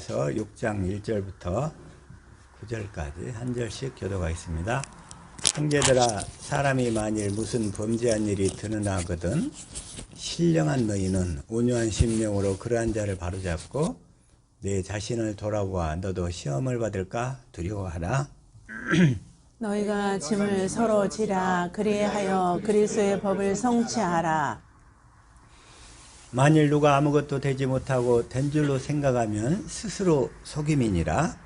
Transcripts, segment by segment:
요한일서 6장 1절부터 9절까지 한 절씩 교독하겠습니다. 형제들아, 사람이 만일 무슨 범죄한 일이 드러나거든 신령한 너희는 온유한 심령으로 그러한 자를 바로잡고 내 자신을 돌아보아 너도 시험을 받을까 두려워하라. 너희가 짐을 서로 지라. 그리하여 그리스도의 법을 성취하라. 만일 누가 아무것도 되지 못하고 된 줄로 생각하면 스스로 속임이니라.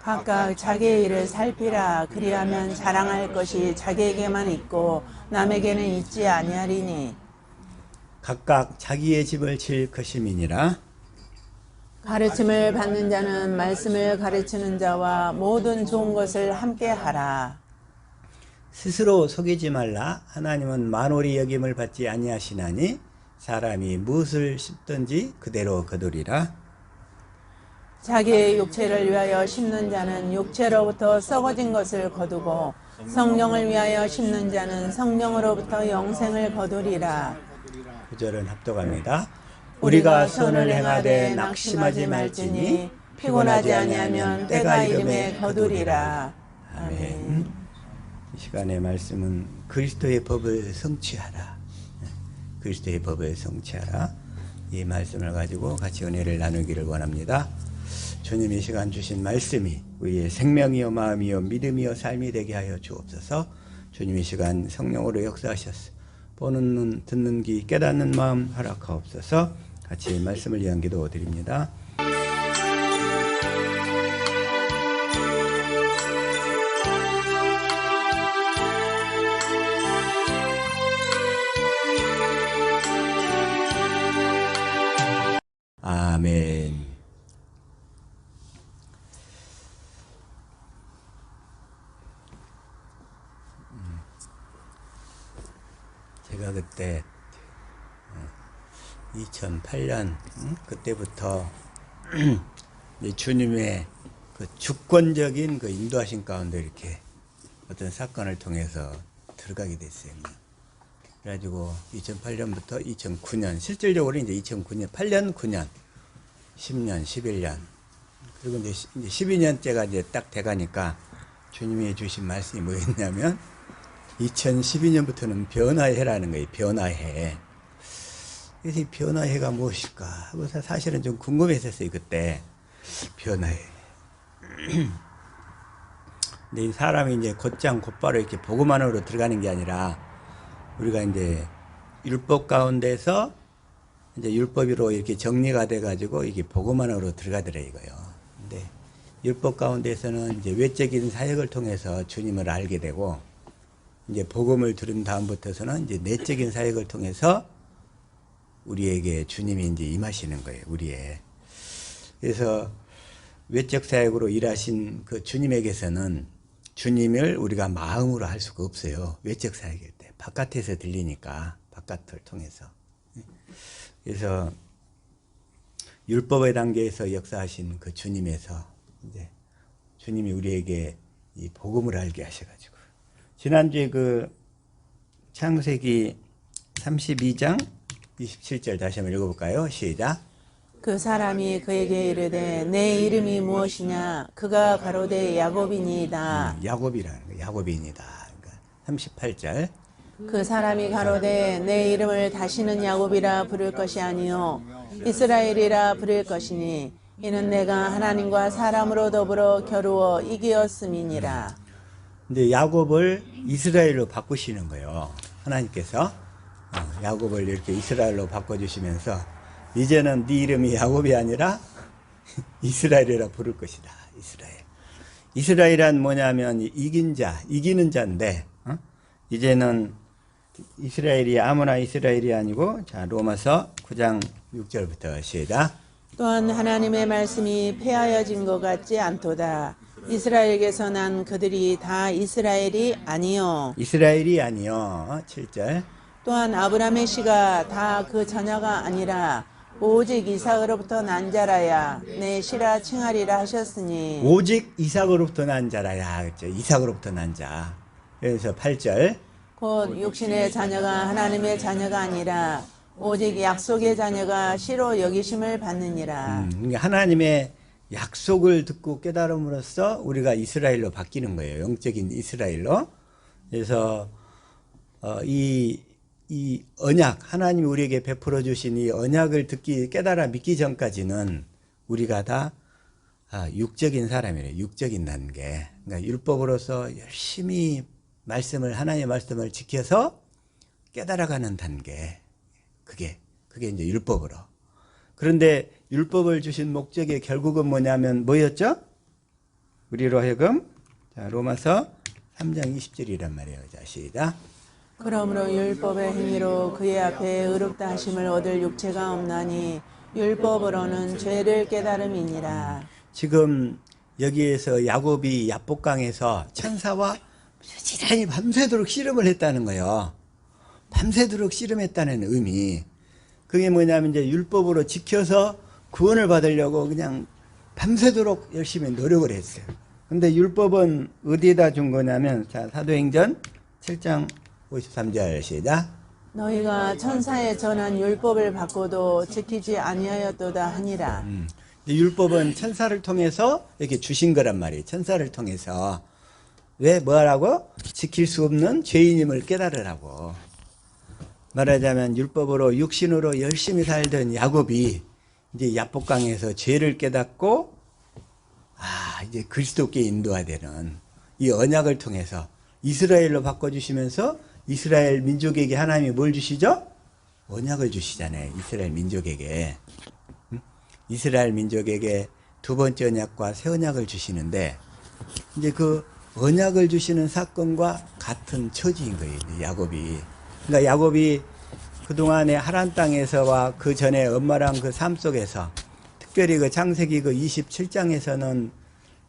각각 자기의 일을 살피라. 그리하면 자랑할 것이 자기에게만 있고 남에게는 있지 아니하리니. 각각 자기의 집을 질 것임이니라. 가르침을 받는 자는 말씀을 가르치는 자와 모든 좋은 것을 함께 하라. 스스로 속이지 말라. 하나님은 만홀히 여김을 받지 아니하시나니 사람이 무엇을 심든지 그대로 거두리라. 자기의 육체를 위하여 심는 자는 육체로부터 썩어진 것을 거두고 성령을 위하여 심는 자는 성령으로부터 영생을 거두리라. 9절은 합독합니다. 우리가 선을 행하되 낙심하지 말지니 피곤하지 아니하면 때가 이름에 거두리라. 아멘. 이 시간의 말씀은 그리스도의 법을 성취하라. 그리스도의 법을 성취하라. 이 말씀을 가지고 같이 은혜를 나누기를 원합니다. 주님이 시간 주신 말씀이 우리의 생명이요 마음이요 믿음이요 삶이 되게 하여 주옵소서. 주님이 시간 성령으로 역사하셨어. 보는 눈 듣는 귀 깨닫는 마음 허락하옵소서. 같이 말씀을 위한 기도 드립니다. 아멘. 제가 그때 2008년 그때부터 주님의 그 주권적인 그 인도하신 가운데 이렇게 어떤 사건을 통해서 들어가게 됐어요. 그래가지고 2008년부터 2009년 실질적으로 이제 2009년 8년 9년 10년 11년 그리고 이제 12년째가 이제 딱 돼가니까 주님이 주신 말씀이 뭐였냐면 2012년부터는 변화해라는 거예요. 변화해. 그래서 이 변화해가 무엇일까 하고 사실은 좀 궁금했었어요. 그때 변화해. 근데 이 사람이 이제 곧장 곧바로 이렇게 복음 안으로 들어가는 게 아니라 우리가 이제 율법 가운데서 이제 율법으로 이렇게 정리가 돼가지고 이게 복음 안으로 들어가더라 이거요. 근데 율법 가운데서는 이제 외적인 사역을 통해서 주님을 알게 되고 이제 복음을 들은 다음부터서는 이제 내적인 사역을 통해서 우리에게 주님이 이제 임하시는 거예요. 우리의. 그래서 외적 사역으로 일하신 그 주님에게서는 주님을 우리가 마음으로 할 수가 없어요. 외적 사역일 때. 바깥에서 들리니까. 바깥을 통해서. 그래서 율법의 단계에서 역사하신 그 주님에서 이제 주님이 우리에게 이 복음을 알게 하셔가지고. 지난주에 그 창세기 32장 27절 다시 한번 읽어볼까요? 시작. 그 사람이 그에게 이르되 내 이름이 무엇이냐? 그가 가로되 야곱이니이다. 야곱이라는 거, 야곱인이다. 그러니까 38절. 그 사람이 가로되 내 이름을 다시는 야곱이라 부를 것이 아니요 이스라엘이라 부를 것이니 이는 내가 하나님과 사람으로 더불어 겨루어 이기었음이니라. 근데 야곱을 이스라엘로 바꾸시는 거예요. 하나님께서 야곱을 이렇게 이스라엘로 바꿔주시면서 이제는 네 이름이 야곱이 아니라 이스라엘이라 부를 것이다. 이스라엘. 이스라엘은 뭐냐면 이긴 자, 이기는 자인데 이제는 이스라엘이 아무나 이스라엘이 아니고 자 로마서 9장 6절부터 시작. 또한 하나님의 말씀이 폐하여진 것 같지 않도다. 이스라엘에게서 난 그들이 다 이스라엘이 아니요. 이스라엘이 아니요. 7절. 또한 아브라함의 씨가 다 그 자녀가 아니라 오직 이삭으로부터 난 자라야 내 씨라 칭하리라 하셨으니 오직 이삭으로부터 난 자라야. 그렇죠? 이삭으로부터 난 자. 그래서 8절. 곧 육신의 자녀가 하나님의 자녀가 아니라 오직 약속의 자녀가 씨로 여기심을 받느니라. 하나님의 약속을 듣고 깨달음으로써 우리가 이스라엘로 바뀌는 거예요. 영적인 이스라엘로. 그래서 이 언약, 하나님이 우리에게 베풀어 주신 이 언약을 듣기 깨달아 믿기 전까지는 우리가 다 육적인 사람이래요. 육적인 단계. 그러니까 율법으로서 열심히 하나님의 말씀을 지켜서 깨달아가는 단계. 그게 이제 율법으로. 그런데 율법을 주신 목적이 결국은 뭐냐면 뭐였죠? 우리로 하여금 로마서 3장 20절이란 말이에요. 자, 시작. 그러므로 율법의 행위로 그의 앞에 의롭다 하심을 얻을 육체가 없나니 율법으로는 죄를 깨달음이니라. 지금 여기에서 야곱이 야복강에서 천사와 부지런히 밤새도록 씨름을 했다는 거예요. 밤새도록 씨름했다는 의미. 그게 뭐냐면 이제 율법으로 지켜서 구원을 받으려고 그냥 밤새도록 열심히 노력을 했어요. 근데 율법은 어디에다 준 거냐면, 자, 사도행전 7장 53절 시작. 너희가 천사에 전한 율법을 받고도 지키지 아니하였도다 하니라. 율법은 천사를 통해서 이렇게 주신 거란 말이에요. 천사를 통해서. 왜 뭐라고? 지킬 수 없는 죄인임을 깨달으라고. 말하자면 율법으로 육신으로 열심히 살던 야곱이 이제 야복강에서 죄를 깨닫고 이제 그리스도께 인도화되는 이 언약을 통해서 이스라엘로 바꿔주시면서 이스라엘 민족에게 하나님이 뭘 주시죠? 언약을 주시잖아요. 이스라엘 민족에게. 이스라엘 민족에게 두 번째 언약과 새 언약을 주시는데 이제 그 언약을 주시는 사건과 같은 처지인 거예요. 야곱이. 그러니까 야곱이 그동안에 하란 땅에서와 그 전에 엄마랑 그 삶 속에서 특별히 그 창세기 그 27장에서는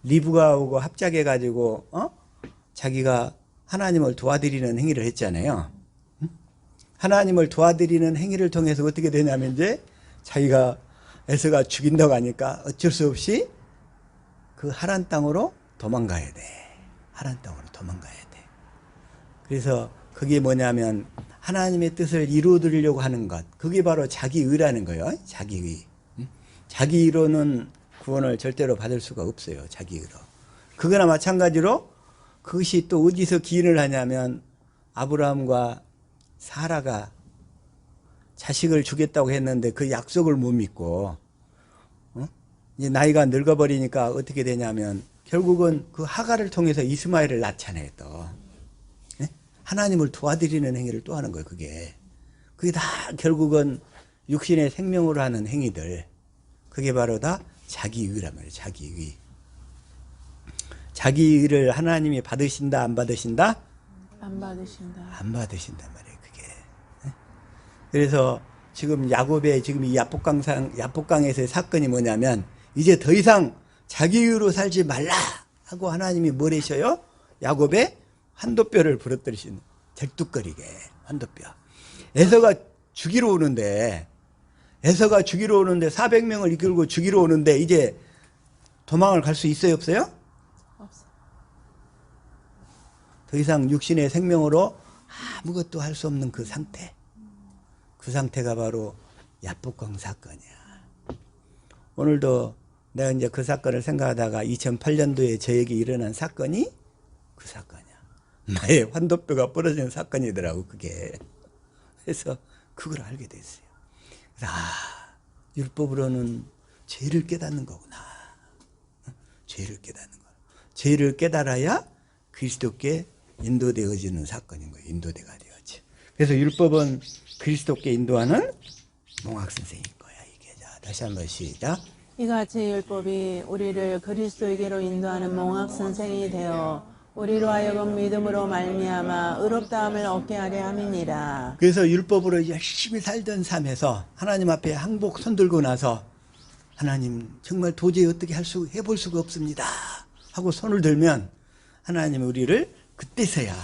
리브가 오고 합작해가지고 자기가 하나님을 도와드리는 행위를 했잖아요. 하나님을 도와드리는 행위를 통해서 어떻게 되냐면 이제 자기가 에서가 죽인다고 하니까 어쩔 수 없이 그 하란 땅으로 도망가야 돼. 하란 땅으로 도망가야 돼. 그래서 그게 뭐냐면 하나님의 뜻을 이루어드리려고 하는 것. 그게 바로 자기의라는 거예요. 자기의. 자기의로는 구원을 절대로 받을 수가 없어요. 자기의로. 그거나 마찬가지로 그것이 또 어디서 기인을 하냐면 아브라함과 사라가 자식을 주겠다고 했는데 그 약속을 못 믿고 이제 나이가 늙어버리니까 어떻게 되냐면 결국은 그 하가를 통해서 이스마엘을 낳잖아요. 또 하나님을 도와드리는 행위를 또 하는 거예요. 그게 다 결국은 육신의 생명으로 하는 행위들. 그게 바로 다 자기의란 말이에요. 자기의. 자기의를 하나님이 받으신다 안 받으신다? 안 받으신다. 안 받으신단 말이에요. 그게. 그래서 지금 야곱의 지금 이 야복강에서의 사건이 뭐냐면 이제 더 이상 자기의로 살지 말라 하고 하나님이 뭘 하셔요? 야곱의 환도뼈를 부러뜨리신 절뚝거리게 환도뼈. 에서가 죽이러 오는데 400명을 이끌고 죽이러 오는데 이제 도망을 갈 수 있어요 없어요? 없어. 더 이상 육신의 생명으로 아무것도 할 수 없는 그 상태. 그 상태가 바로 야복강 사건이야. 오늘도 내가 이제 그 사건을 생각하다가 2008년도에 저에게 일어난 사건이 그 사건이야. 나의 환도뼈가 부러지는 사건이더라고 그게. 그래서 그걸 알게 됐어요. 그래서 율법으로는 죄를 깨닫는 거구나. 죄를 깨닫는 거. 죄를 깨달아야 그리스도께 인도되어지는 사건인 거예요. 인도되가 되어지. 그래서 율법은 그리스도께 인도하는 몽학 선생인 거야 이게. 자, 다시 한번 시작. 이같이 율법이 우리를 그리스도에게로 인도하는 몽학 선생이 되어 우리로 하여금 믿음으로 말미암아 의롭다함을 얻게 하려 함이니라. 그래서 율법으로 열심히 살던 삶에서 하나님 앞에 항복 손들고 나서 하나님 정말 도저히 어떻게 해볼 수가 없습니다 하고 손을 들면 하나님은 우리를 그때서야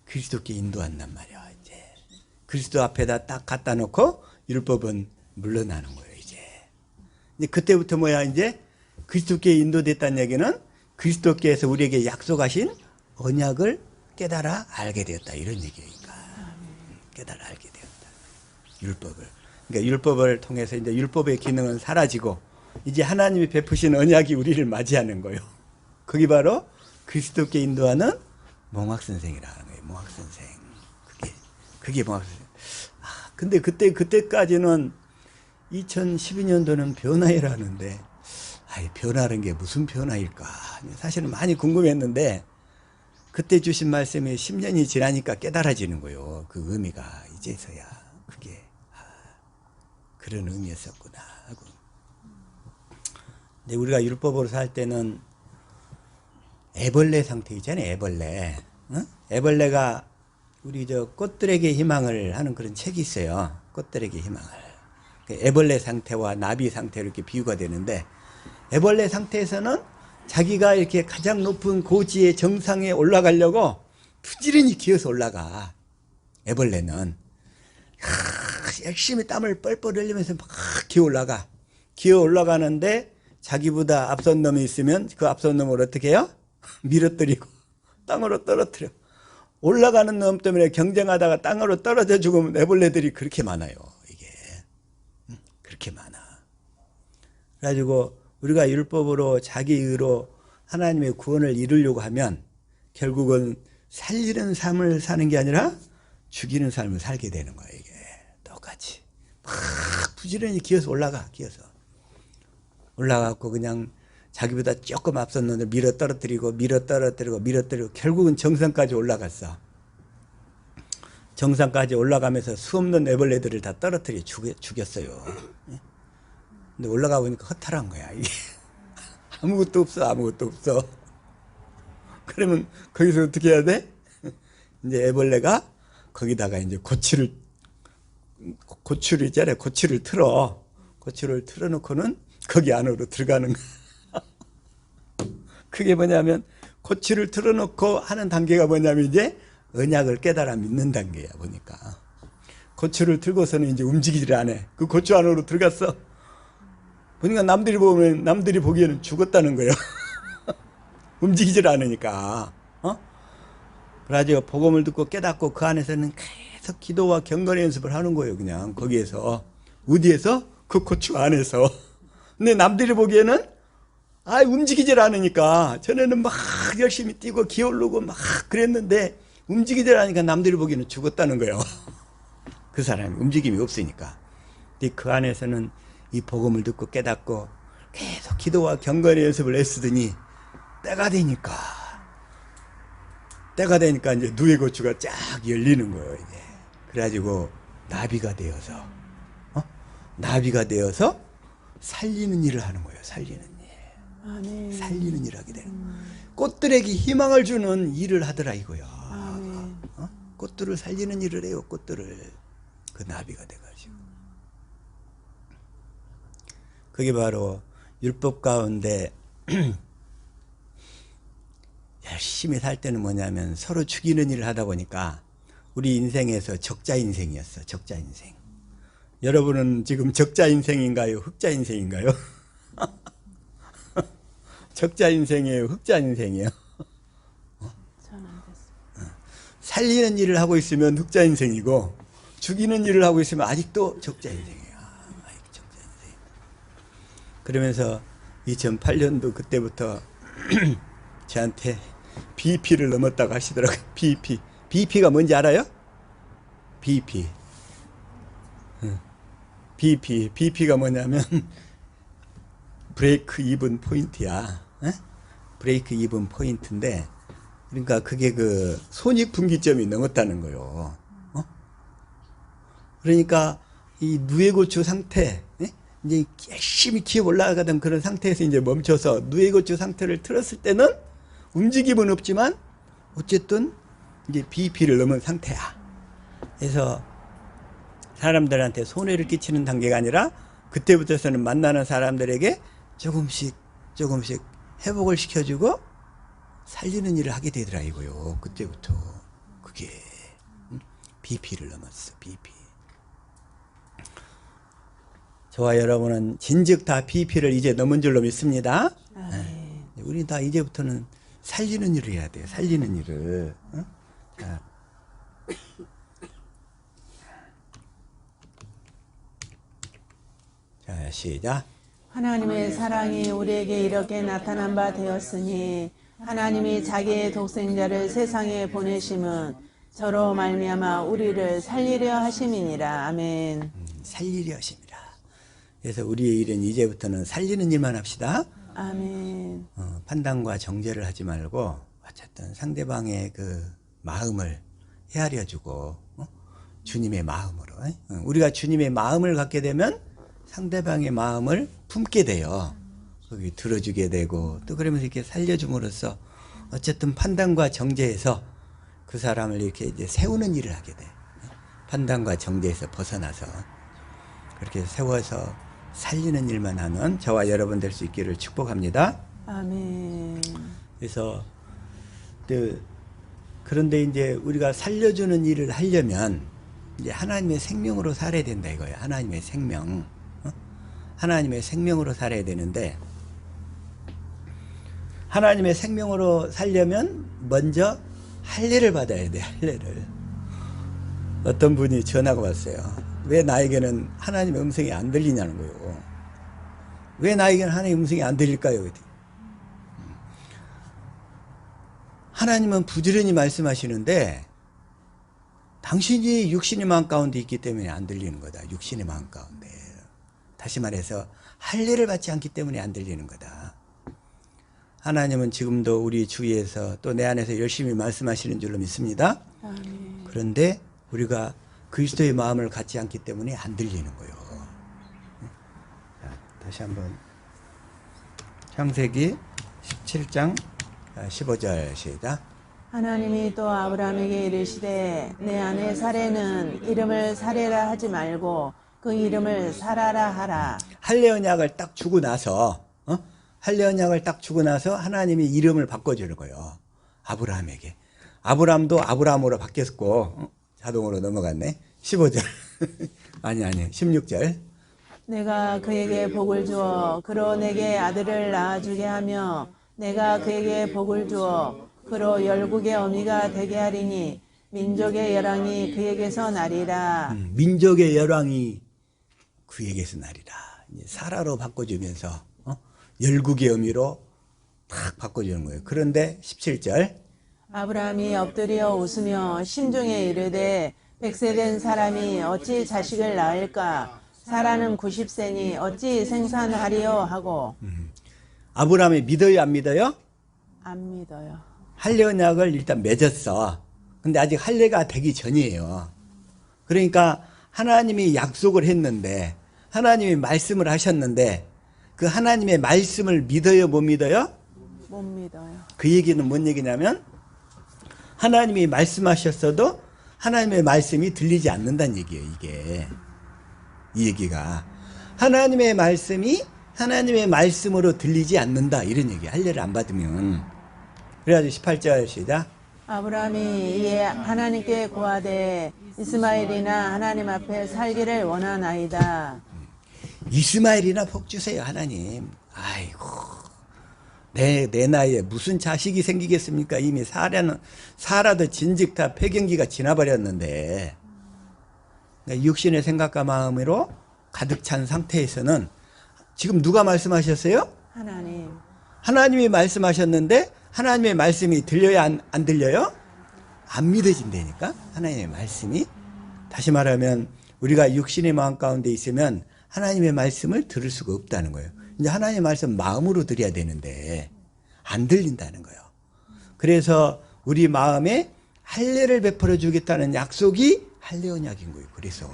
그리스도께 인도한단 말이야. 이제 그리스도 앞에다 딱 갖다 놓고 율법은 물러나는 거예요. 이제 그때부터 뭐야? 이제 그리스도께 인도됐다는 얘기는 그리스도께서 우리에게 약속하신 언약을 깨달아 알게 되었다 이런 얘기니까. 깨달아 알게 되었다. 율법을. 그러니까 율법을 통해서 이제 율법의 기능은 사라지고 이제 하나님이 베푸신 언약이 우리를 맞이하는 거예요. 그게 바로 그리스도께 인도하는 몽학선생이라는 거예요. 몽학선생. 그게 몽학선생. 근데 그때까지는 2012년도는 변화이라는데, 변화라는 게 무슨 변화일까? 사실은 많이 궁금했는데, 그때 주신 말씀이 10년이 지나니까 깨달아지는 거예요. 그 의미가 이제서야 그게 그런 의미였었구나 하고. 근데 우리가 율법으로 살 때는 애벌레 상태 있잖아요. 애벌레. 어? 애벌레가 우리 저 꽃들에게 희망을 하는 그런 책이 있어요. 꽃들에게 희망을. 애벌레 상태와 나비 상태로 이렇게 비유가 되는데, 애벌레 상태에서는 자기가 이렇게 가장 높은 고지의 정상에 올라가려고 부지런히 기어서 올라가. 애벌레는 열심히 땀을 뻘뻘 흘리면서 막 기어 올라가는데, 자기보다 앞선 놈이 있으면 그 앞선 놈을 어떻게 해요? 밀어뜨리고 땅으로 떨어뜨려. 올라가는 놈 때문에 경쟁하다가 땅으로 떨어져 죽으면 애벌레들이 그렇게 많아요. 이게 그렇게 많아. 그래가지고 우리가 율법으로 자기 의로 하나님의 구원을 이루려고 하면 결국은 살리는 삶을 사는 게 아니라 죽이는 삶을 살게 되는 거예요. 이게 똑같이 막 부지런히 기어서 올라가고 그냥 자기보다 조금 앞선 놈을 밀어 떨어뜨리고 결국은 정상까지 올라갔어. 정상까지 올라가면서 수없는 애벌레들을 다 떨어뜨려 죽였어요. 근데 올라가 보니까 허탈한 거야. 이게 아무것도 없어. 그러면 거기서 어떻게 해야 돼? 이제 애벌레가 거기다가 이제 고추를 있잖아요. 고추를 틀어놓고는 거기 안으로 들어가는 거야. 그게 뭐냐면, 고추를 틀어놓고 하는 단계가 뭐냐면 이제 언약을 깨달아 믿는 단계야. 보니까 고추를 틀고서는 이제 움직이질 않아. 그 고추 안으로 들어갔어. 보니까 남들이 보기에는 죽었다는 거예요. 움직이질 않으니까. 그래가지고 복음을 듣고 깨닫고 그 안에서는 계속 기도와 경건의 연습을 하는 거예요. 그냥 거기에서. 어디에서? 그 고추 안에서. 근데 남들이 보기에는 움직이질 않으니까, 전에는 막 열심히 뛰고 기어오르고 막 그랬는데 움직이질 않으니까 남들이 보기에는 죽었다는 거예요. 그 사람이 움직임이 없으니까. 근데 그 안에서는 이 복음을 듣고 깨닫고 계속 기도와 경건의 연습을 애쓰더니 때가 되니까 이제 누에 고추가 쫙 열리는 거예요. 이게. 그래가지고 나비가 되어서 살리는 일을 하는 거예요. 살리는 일을 하게 되는 거예요. 꽃들에게 희망을 주는 일을 하더라 이거야. 꽃들을 살리는 일을 해요. 꽃들을. 그 나비가 돼가지고. 그게 바로 율법 가운데 열심히 살 때는 뭐냐면 서로 죽이는 일을 하다 보니까 우리 인생에서 적자 인생이었어. 적자 인생. 여러분은 지금 적자 인생인가요? 흑자 인생인가요? 적자 인생이에요? 흑자 인생이에요? 살리는 일을 하고 있으면 흑자 인생이고, 죽이는 일을 하고 있으면 아직도 적자 인생이에요. 적자 인생. 그러면서 2008년도 그때부터 저한테 BP를 넘었다고 하시더라고요. BP가 뭔지 알아요? BP가 뭐냐면 브레이크 이븐 포인트야. 브레이크 이븐 포인트인데, 그러니까 그게 그 손익분기점이 넘었다는 거예요. 그러니까 이 누에고추 상태, 이제 열심히 기어 올라가던 그런 상태에서 이제 멈춰서 누에고추 상태를 틀었을 때는 움직임은 없지만 어쨌든 이제 BP를 넘은 상태야. 그래서 사람들한테 손해를 끼치는 단계가 아니라 그때부터서는 만나는 사람들에게 조금씩 회복을 시켜주고 살리는 일을 하게 되더라 이거요. 그때부터. 그게 BP를 넘었어. BP. 저와 여러분은 진즉 다 BP를 이제 넘은 줄로 믿습니다. 우리 다 이제부터는 살리는 일을 해야 돼요. 살리는 일을. 자, 시작. 하나님의 사랑이 우리에게 이렇게 나타난 바 되었으니 하나님이 자기의 독생자를 세상에 보내심은 저로 말미암아 우리를 살리려 하심이니라. 아멘. 살리려 하십니다. 그래서 우리의 일은 이제부터는 살리는 일만 합시다. 아멘. 판단과 정죄를 하지 말고 어쨌든 상대방의 그 마음을 헤아려 주고 주님의 마음으로 우리가 주님의 마음을 갖게 되면 상대방의 마음을 품게 돼요. 거기 들어주게 되고 또 그러면서 이렇게 살려줌으로써 어쨌든 판단과 정죄에서 그 사람을 이렇게 이제 세우는 일을 하게 돼. 판단과 정죄에서 벗어나서 그렇게 세워서 살리는 일만 하는 저와 여러분 될 수 있기를 축복합니다. 아멘. 그래서 그런데 이제 우리가 살려주는 일을 하려면 이제 하나님의 생명으로 살아야 된다 이거예요. 하나님의 생명. 하나님의 생명으로 살아야 되는데 하나님의 생명으로 살려면 먼저 할례를 받아야 돼. 할례를. 어떤 분이 전화가 왔어요. 왜 나에게는 하나님의 음성이 안 들리냐는 거예요. 왜 나에게는 하나님의 음성이 안 들릴까요? 하나님은 부지런히 말씀하시는데 당신이 육신의 마음 가운데 있기 때문에 안 들리는 거다. 육신의 마음 가운데. 다시 말해서 할례를 받지 않기 때문에 안 들리는 거다. 하나님은 지금도 우리 주위에서 또 내 안에서 열심히 말씀하시는 줄로 믿습니다. 아멘. 그런데 우리가 그리스도의 마음을 갖지 않기 때문에 안 들리는 거예요. 자, 다시 한번 창세기 17장 15절 시작. 하나님이 또 아브라함에게 이르시되 내 아내 사레는 이름을 사레라 하지 말고 그 이름을 사라라 하라. 할례 언약을 딱 주고 나서 할례 언약을 딱 주고 나서 하나님이 이름을 바꿔주는 거예요. 아브라함에게. 아브라함도 아브라함으로 바뀌었고 자동으로 넘어갔네. 15절 아니 16절. 내가 그에게 복을 주어 그로 내게 아들을 낳아주게 하며 내가 그에게 복을 주어 그로 열국의 어미가 되게 하리니 민족의 열왕이 그에게서 나리라. 민족의 열왕이 그에게서 나리라. 이제 사라로 바꿔주면서 열국의 어미로 딱 바꿔주는 거예요. 그런데 17절. 아브라함이 엎드려 웃으며 심중에 이르되 100세 된 사람이 어찌 자식을 낳을까? 사라는 90세니 어찌 생산하리요 하고. 아브라함이 믿어요 안 믿어요? 안 믿어요. 할례 언약을 일단 맺었어. 근데 아직 할례가 되기 전이에요. 그러니까 하나님이 약속을 했는데 하나님이 말씀을 하셨는데 그 하나님의 말씀을 믿어요 못 믿어요? 못 믿어요. 그 얘기는 뭔 얘기냐면 하나님이 말씀하셨어도 하나님의 말씀이 들리지 않는다는 얘기예요. 이게 이 얘기가 하나님의 말씀이 하나님의 말씀으로 들리지 않는다 이런 얘기. 할례를 안 받으면. 그래가지고 18절 시작. 아브라함이 이에 하나님께 고하되 이스마엘이나 하나님 앞에 살기를 원하나이다. 이스마엘이나 복 주세요 하나님. 아이고 내 나이에 무슨 자식이 생기겠습니까? 이미 사라도 진즉 다 폐경기가 지나버렸는데 육신의 생각과 마음으로 가득 찬 상태에서는 지금 누가 말씀하셨어요? 하나님. 하나님이 말씀하셨는데 하나님의 말씀이 들려야 안 들려요? 안 믿어진다니까 하나님의 말씀이. 다시 말하면 우리가 육신의 마음 가운데 있으면 하나님의 말씀을 들을 수가 없다는 거예요. 이제 하나님의 말씀 마음으로 들어야 되는데 안 들린다는 거예요. 그래서 우리 마음에 할례를 베풀어 주겠다는 약속이 할례 언약인 거예요. 그래서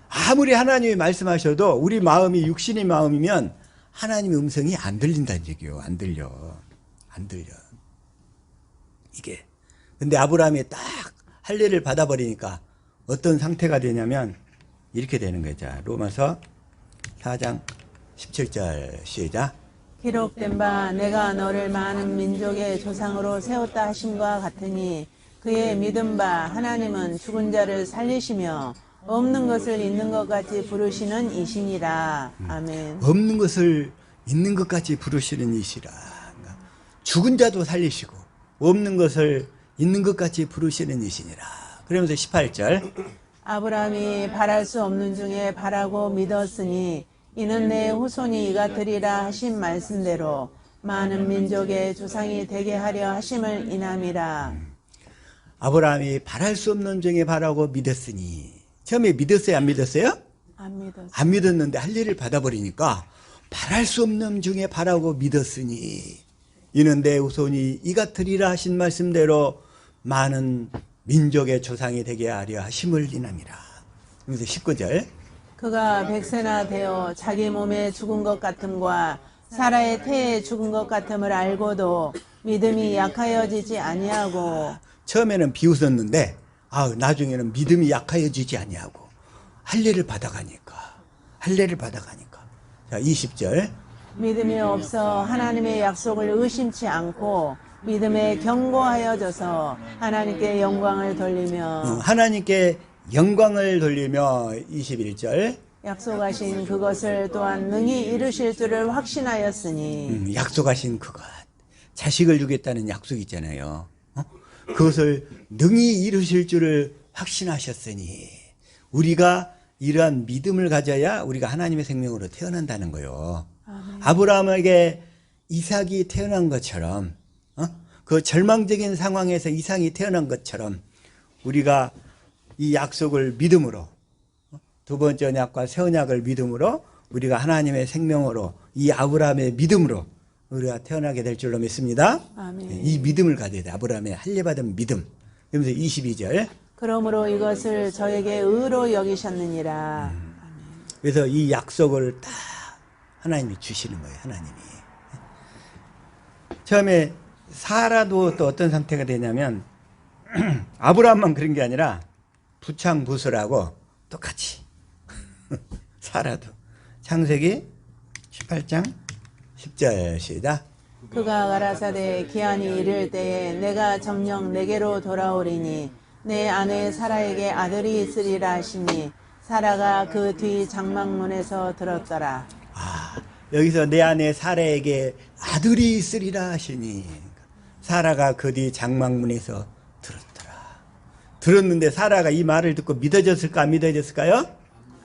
아무리 하나님이 말씀하셔도 우리 마음이 육신의 마음이면 하나님의 음성이 안 들린다는 얘기예요. 안 들려. 이게. 근데 아브라함이 딱 할례를 받아버리니까 어떤 상태가 되냐면 이렇게 되는 거죠. 자, 로마서 4장 17절 시작. 기록된 바 내가 너를 많은 민족의 조상으로 세웠다 하심과 같으니 그의 믿은 바 하나님은 죽은 자를 살리시며 없는 것을 있는 것 같이 부르시는 이시니라. 아멘. 없는 것을 있는 것 같이 부르시는 이시라. 그러니까 죽은 자도 살리시고 없는 것을 있는 것 같이 부르시는 이시니라. 그러면서 18절. 아브라함이 바랄 수 없는 중에 바라고 믿었으니 이는 내 후손이 이같으리라 하신 말씀대로 많은 민족의 조상이 되게 하려 하심을 인함이라. 아브라함이 바랄 수 없는 중에 바라고 믿었으니. 처음에 믿었어요, 안 믿었어요? 안 믿었어. 안 믿었는데 할 일을 받아버리니까 바랄 수 없는 중에 바라고 믿었으니 이는 내 후손이 이같으리라 하신 말씀대로 많은 민족의 조상이 되게 하려 하심을 인함이라. 그래서 19절. 그가 백세나 되어 자기 몸에 죽은 것 같음과 사라의 태에 죽은 것 같음을 알고도 믿음이 약하여지지 아니하고. 처음에는 비웃었는데 나중에는 믿음이 약하여지지 아니하고 할 일을 받아가니까. 자, 20절. 믿음이 없어 하나님의 약속을 의심치 않고 믿음에 견고하여져서 하나님께 영광을 돌리며. 하나님께 영광을 돌리며 21절. 약속하신 그것을 또한 능히 이루실 줄을 확신하였으니. 약속하신 그것. 자식을 주겠다는 약속 있잖아요. 그것을 능히 이루실 줄을 확신하셨으니 우리가 이러한 믿음을 가져야 우리가 하나님의 생명으로 태어난다는 거예요. 아브라함에게 이삭이 태어난 것처럼 그 절망적인 상황에서 이삭이 태어난 것처럼 우리가 이 약속을 믿음으로 두 번째 언약과 새 언약을 믿음으로 우리가 하나님의 생명으로 이 아브라함의 믿음으로 우리가 태어나게 될 줄로 믿습니다. 아멘. 이 믿음을 가져야 돼. 아브라함의 할례받은 믿음. 그러면서 22절. 그러므로 이것을 저에게 의로 여기셨느니라. 그래서 이 약속을 다 하나님이 주시는 거예요. 하나님이. 처음에 사라도 또 어떤 상태가 되냐면 아브라함만 그런 게 아니라 부창부수라고 똑같이 사라도. 창세기 18장 10절 시작. 그가 가라사대 기한이 이를 때에 내가 정녕 내게로 돌아오리니 내 아내 사라에게 아들이 있으리라 하시니 사라가 그 뒤 장막문에서 들었더라. 여기서 내 아내 사라에게 아들이 있으리라 하시니 사라가 그 뒤 장막문에서 들었더라. 들었는데 사라가 이 말을 듣고 믿어졌을까 안 믿어졌을까요?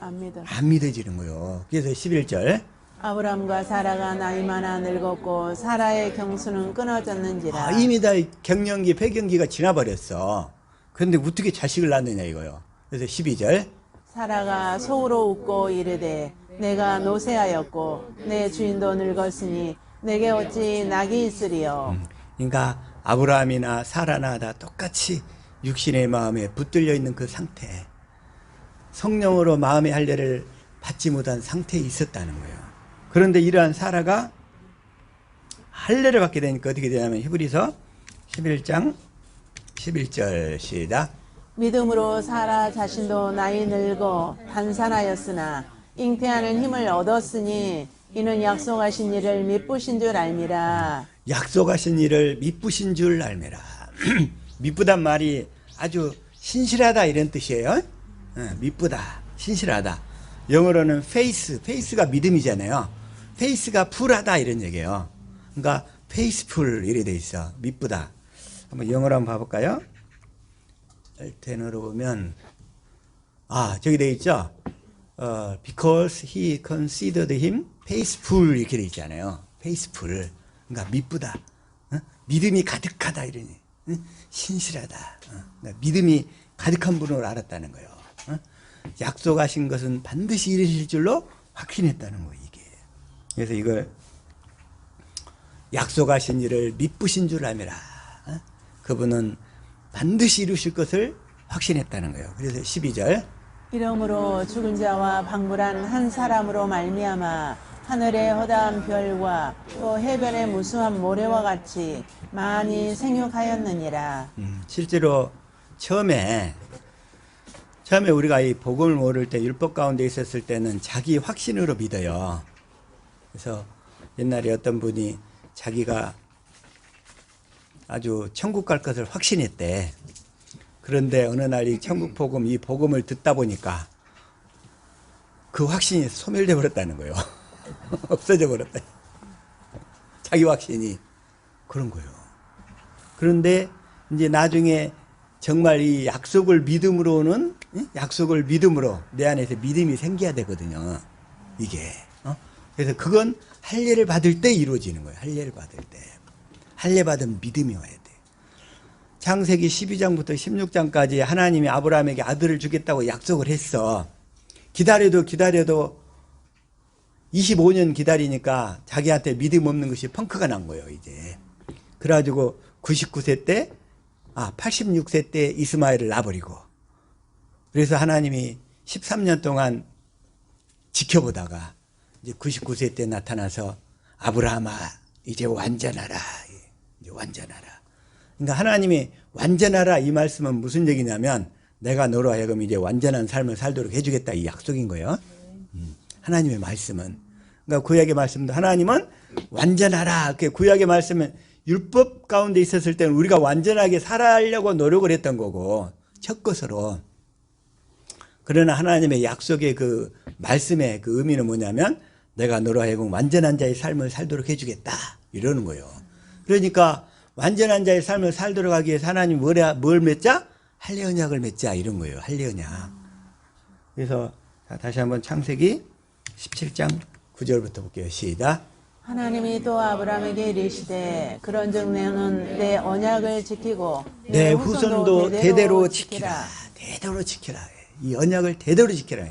안 믿어지는 거예요. 그래서 11절. 아브람과 사라가 나이 많아 늙었고 사라의 경수는 끊어졌는지라. 이미 다 갱년기 폐경기가 지나버렸어. 그런데 어떻게 자식을 낳느냐 이거요. 그래서 12절. 사라가 속으로 웃고 이르되 내가 노쇠하였고 내 주인도 늙었으니 내게 어찌 낙이 있으리요. 그러니까 아브라함이나 사라나 다 똑같이 육신의 마음에 붙들려 있는 그 상태, 성령으로 마음의 할례를 받지 못한 상태에 있었다는 거예요. 그런데 이러한 사라가 할례를 받게 되니까 어떻게 되냐면 히브리서 11장 11절 시작. 믿음으로 사라 자신도 나이 늙어 단산하였으나 잉태하는 힘을 얻었으니 이는 약속하신 일을 믿으신 줄 알미라. 약속하신 일을 믿으신 줄 알미라. 믿부단 말이 아주 신실하다 이런 뜻이에요. 믿부다, 신실하다. 영어로는 face가 믿음이잖아요. face가 풀하다 이런 얘기예요. 그러니까 faithful 이래 돼 있어. 믿부다. 한번 영어로 한번 봐볼까요? 엘텐으로 보면 저기 돼 있죠. Because he considered him faithful 이렇게 돼 있잖아요. faithful. 그러니까 믿부다. 믿음이 가득하다 이러니. 신실하다. 그러니까 믿음이 가득한 분으로 알았다는 거예요. 약속하신 것은 반드시 이루실 줄로 확신했다는 거 이게. 그래서 이걸 약속하신 일을 믿으신 줄 알미라. 그분은 반드시 이루실 것을 확신했다는 거예요. 그래서 12절. 이러므로 죽은 자와 방불한 한 사람으로 말미암아 하늘의 허다한 별과 또 해변의 무수한 모래와 같이 많이 생육하였느니라. 실제로 처음에 우리가 이 복음을 모를 때 율법 가운데 있었을 때는 자기 확신으로 믿어요. 그래서 옛날에 어떤 분이 자기가 아주 천국 갈 것을 확신했대. 그런데 어느 날 이 천국 복음, 이 복음을 듣다 보니까 그 확신이 소멸돼 버렸다는 거예요. 없어져 버렸다. 자기 확신이 그런 거예요. 그런데 이제 나중에 정말 이 약속을 믿음으로는 약속을 믿음으로 내 안에서 믿음이 생겨야 되거든요. 이게 그래서 그건 할례를 받을 때 이루어지는 거예요. 할례를 받을 때. 할례 받은 믿음이 와야 돼. 창세기 12장부터 16장까지 하나님이 아브라함에게 아들을 주겠다고 약속을 했어. 기다려도 25년 기다리니까 자기한테 믿음 없는 것이 펑크가 난 거예요, 이제. 그래가지고 99세 때, 86세 때 이스마엘을 낳아버리고. 그래서 하나님이 13년 동안 지켜보다가 이제 99세 때 나타나서 아브라함아, 이제 완전하라. 이제 완전하라. 그러니까 하나님이 완전하라 이 말씀은 무슨 얘기냐면 내가 너로 하여금 이제 완전한 삶을 살도록 해주겠다 이 약속인 거예요. 하나님의 말씀은. 그러니까 구약의 말씀도 하나님은 완전하라. 구약의 말씀은 율법 가운데 있었을 때는 우리가 완전하게 살아가려고 노력을 했던 거고 첫 것으로. 그러나 하나님의 약속의 그 말씀의 그 의미는 뭐냐면 내가 너로 하여금 완전한 자의 삶을 살도록 해주겠다 이러는 거예요. 그러니까 완전한 자의 삶을 살도록 하기 위해서 하나님 뭘 맺자? 할례 언약을 맺자 이런 거예요. 할례 언약. 그래서 다시 한번 창세기 17장 9절부터 볼게요. 시작. 하나님이 또 아브라함에게 이르시되 그런즉 너는 내 언약을 지키고 내 후손도 대대로 지키라. 대대로 지키라. 이 언약을 대대로 지키라.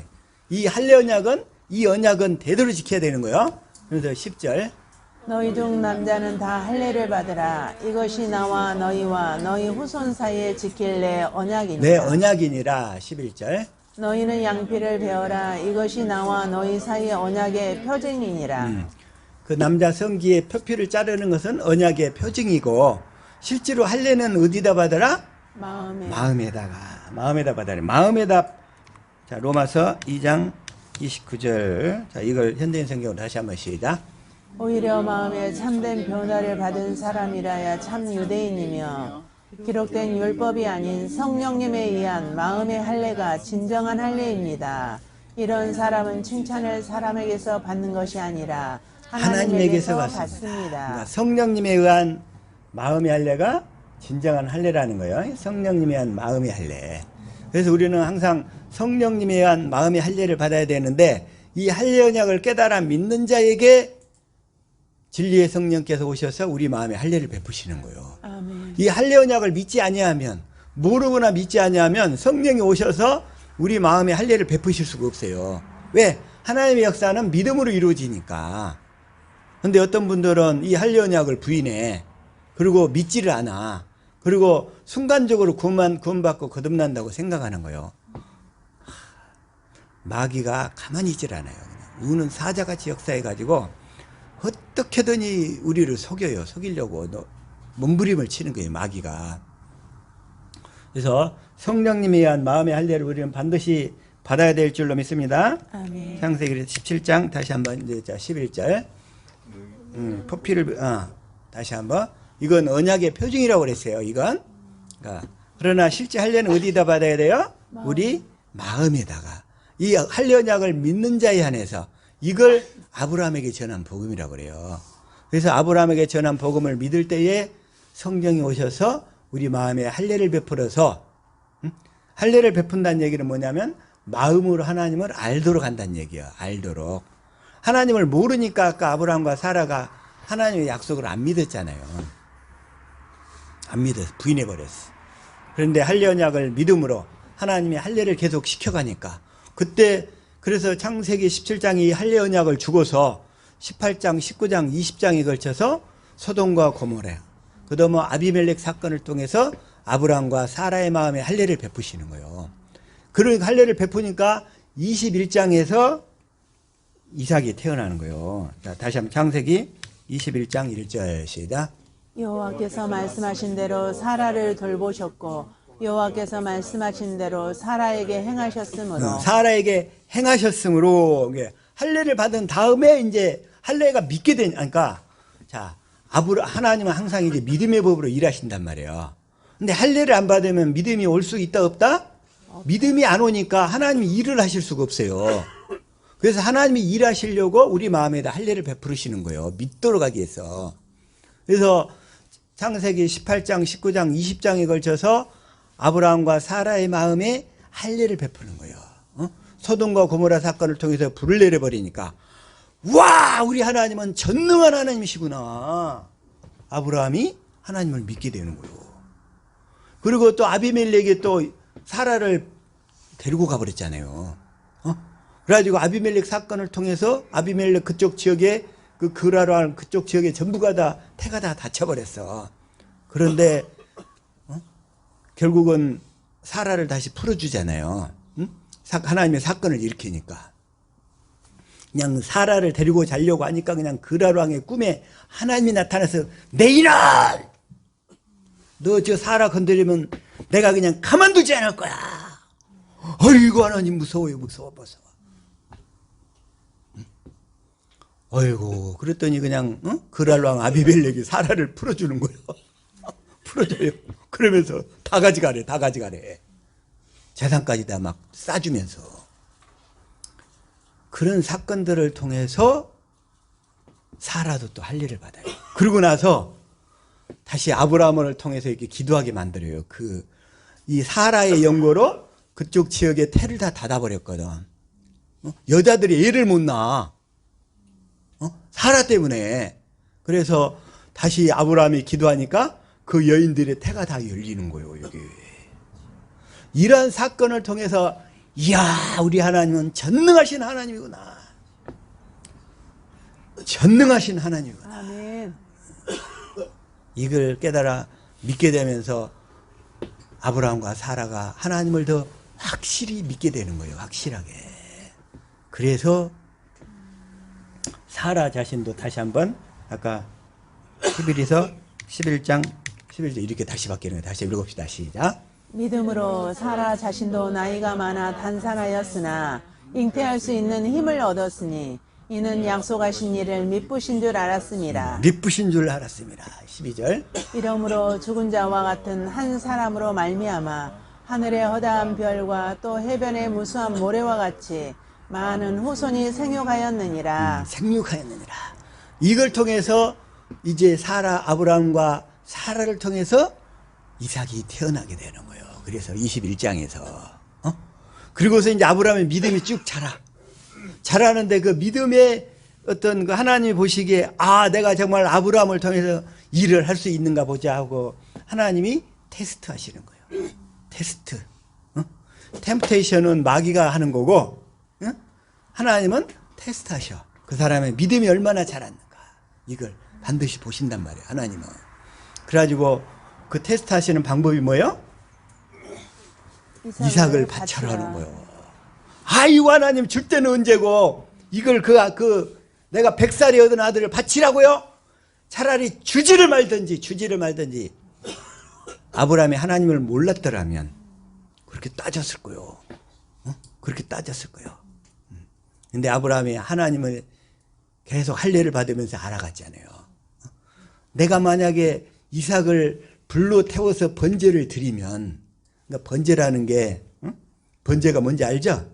이 할례 언약은 이 언약은 대대로 지켜야 되는 거예요. 그래서 10절. 너희 중 남자는 다 할례를 받으라. 이것이 나와 너희와 너희 후손 사이에 지킬 내 언약이니라. 내 언약이니라. 11절. 너희는 양피를 베어라. 이것이 나와 너희 사이의 언약의 표징이니라. 그 남자 성기의 표피를 자르는 것은 언약의 표징이고 실제로 할례는 어디다 받아라? 마음에다 받아라. 마음에다. 자, 로마서 2장 29절. 자, 이걸 현대인 성경으로 다시 한번 시작. 오히려 마음에 참된 변화를 받은 사람이라야 참 유대인이며 기록된 율법이 아닌 성령님에 의한 마음의 할례가 진정한 할례입니다. 이런 사람은 칭찬을 사람에게서 받는 것이 아니라 하나님에게서 받습니다. 그러니까 성령님에 의한 마음의 할례가 진정한 할례라는 거예요. 성령님에 의한 마음의 할례. 그래서 우리는 항상 성령님에 의한 마음의 할례를 받아야 되는데 이 할례 언약을 깨달아 믿는 자에게 진리의 성령께서 오셔서 우리 마음에 할례를 베푸시는 거예요. 아멘. 이 할례 언약을 믿지 아니하면 모르거나 믿지 아니하면 성령이 오셔서 우리 마음에 할례를 베푸실 수가 없어요. 왜? 하나님의 역사는 믿음으로 이루어지니까. 근데 어떤 분들은 이 할례 언약을 부인해. 그리고 믿지를 않아. 그리고 순간적으로 구원받고 거듭난다고 생각하는 거예요. 마귀가 가만히 있질 않아요. 그냥 우는 사자같이 역사해가지고 어떻게든지 우리를 속여요. 속이려고 몸부림을 치는 거예요. 마귀가. 그래서 성령님에 의한 마음의 할례를 우리는 반드시 받아야 될 줄로 믿습니다. 아멘. 창세기 17장 다시 한번 이제 11절. 포피를 다시 한번. 이건 언약의 표징이라고 그랬어요. 이건. 그러나 실제 할례는 어디다 받아야 돼요? 우리 마음에다가. 이 할례 언약을 믿는 자에 한해서 이걸 아브라함에게 전한 복음이라고 그래요. 그래서 아브라함에게 전한 복음을 믿을 때에 성령이 오셔서 우리 마음에 할례를 베풀어서 할례를 베푼다는 얘기는 뭐냐면 마음으로 하나님을 알도록 한다는 얘기야. 알도록. 하나님을 모르니까 아까 아브라함과 사라가 하나님의 약속을 안 믿었잖아요. 안 믿었어. 부인해버렸어. 그런데 할례 언약을 믿음으로 하나님이 할례를 계속 시켜가니까 그때 그래서 창세기 17장이 할례 언약을 주고서 18장, 19장, 20장에 걸쳐서 소돔과 고모라 그다음에 아비멜렉 사건을 통해서 아브라함과 사라의 마음에 할례를 베푸시는 거예요. 그런 할례를 베푸니까 21장에서 이삭이 태어나는 거예요. 자, 다시 한번 창세기 21장 1절 시작. 여호와께서 말씀하신 대로 사라를 돌보셨고 여호와께서 말씀하신 대로 사라에게 행하셨으므로 사라에게 행하셨으므로 할례를 받은 다음에 이제 할례가 믿게 되니까 자 하나님은 항상 이제 믿음의 법으로 일하신단 말이에요. 근데 할례를 안 받으면 믿음이 올 수 있다 없다? 믿음이 안 오니까 하나님이 일을 하실 수가 없어요. 그래서 하나님이 일하시려고 우리 마음에다 할례를 베푸시는 거예요. 믿도록 하기 위해서. 그래서 창세기 18장, 19장, 20장에 걸쳐서 아브라함과 사라의 마음에 할례를 베푸는 거예요. 소돔과 고모라 사건을 통해서 불을 내려버리니까 와, 우리 하나님은 전능한 하나님이시구나. 아브라함이 하나님을 믿게 되는 거예요. 그리고 또 아비멜렉이 또 사라를 데리고 가버렸잖아요. 그래가지고 아비멜렉 사건을 통해서 아비멜렉 그쪽 지역에 그 그라로 그쪽 지역에 전부가 다 태가 다 다쳐버렸어. 그런데 결국은 사라를 다시 풀어주잖아요. 하나님의 사건을 일으키니까. 그냥 사라를 데리고 자려고 하니까 그냥 그라로 왕의 꿈에 하나님이 나타나서 내 이놈! 너 저 사라 건드리면 내가 그냥 가만두지 않을 거야. 어이구 하나님 무서워요. 무서워. 어이구 그랬더니 그냥 그랄 왕 아비멜렉이 사라를 풀어주는 거예요. 풀어줘요. 그러면서 다 가져가래. 재산까지 다 막 싸주면서. 그런 사건들을 통해서 사라도 또 할 일을 받아요. 그러고 나서 다시 아브라함을 통해서 이렇게 기도하게 만들어요. 이 사라의 연고로 그쪽 지역에 태를 다 닫아버렸거든. 여자들이 애를 못 낳아. 사라 때문에. 그래서 다시 아브라함이 기도하니까 그 여인들의 태가 다 열리는 거예요. 여기. 이러한 사건을 통해서 이야 우리 하나님은 전능하신 하나님이구나. 전능하신 하나님이구나. 아멘. 이걸 깨달아 믿게 되면서 아브라함과 사라가 하나님을 더 확실히 믿게 되는 거예요. 확실하게. 그래서 사라 자신도 다시 한번 아까 히브리서 11장 11절 이렇게 다시 바뀌는 거예요. 다시 읽어봅시다. 시작. 믿음으로 사라 자신도 나이가 많아 단산하였으나 잉태할 수 있는 힘을 얻었으니 이는 약속하신 일을 미쁘신 줄 알았습니다. 미쁘신 줄 알았습니다. 12절. 이러므로 죽은 자와 같은 한 사람으로 말미암아 하늘의 허다한 별과 또 해변의 무수한 모래와 같이 많은 후손이 생육하였느니라. 생육하였느니라. 이걸 통해서 이제 아브라함과 사라를 통해서 이삭이 태어나게 되는 거예요. 그래서 21장에서 그리고서 이제 아브라함의 믿음이 쭉 자라는데 그 믿음의 어떤 그 하나님이 보시기에 내가 정말 아브라함을 통해서 일을 할 수 있는가 보자 하고 하나님이 테스트 하시는 거예요. 테스트. 템프테이션은 마귀가 하는 거고 하나님은 테스트 하셔. 그 사람의 믿음이 얼마나 자랐는가. 이걸 반드시 보신단 말이에요. 하나님은. 그래가지고 그 테스트 하시는 방법이 뭐예요? 이삭을 바쳐라는 거예요. 아이고 하나님 줄 때는 언제고 이걸 내가 100살이 얻은 아들을 바치라고요? 차라리 주지를 말든지 아브라함이 하나님을 몰랐더라면 그렇게 따졌을 거예요. 그렇게 따졌을 거예요. 근데 아브라함이 하나님을 계속 할례를 받으면서 알아갔잖아요. 내가 만약에 이삭을 불로 태워서 번제를 드리면, 그러니까 번제라는 게 번제가 뭔지 알죠?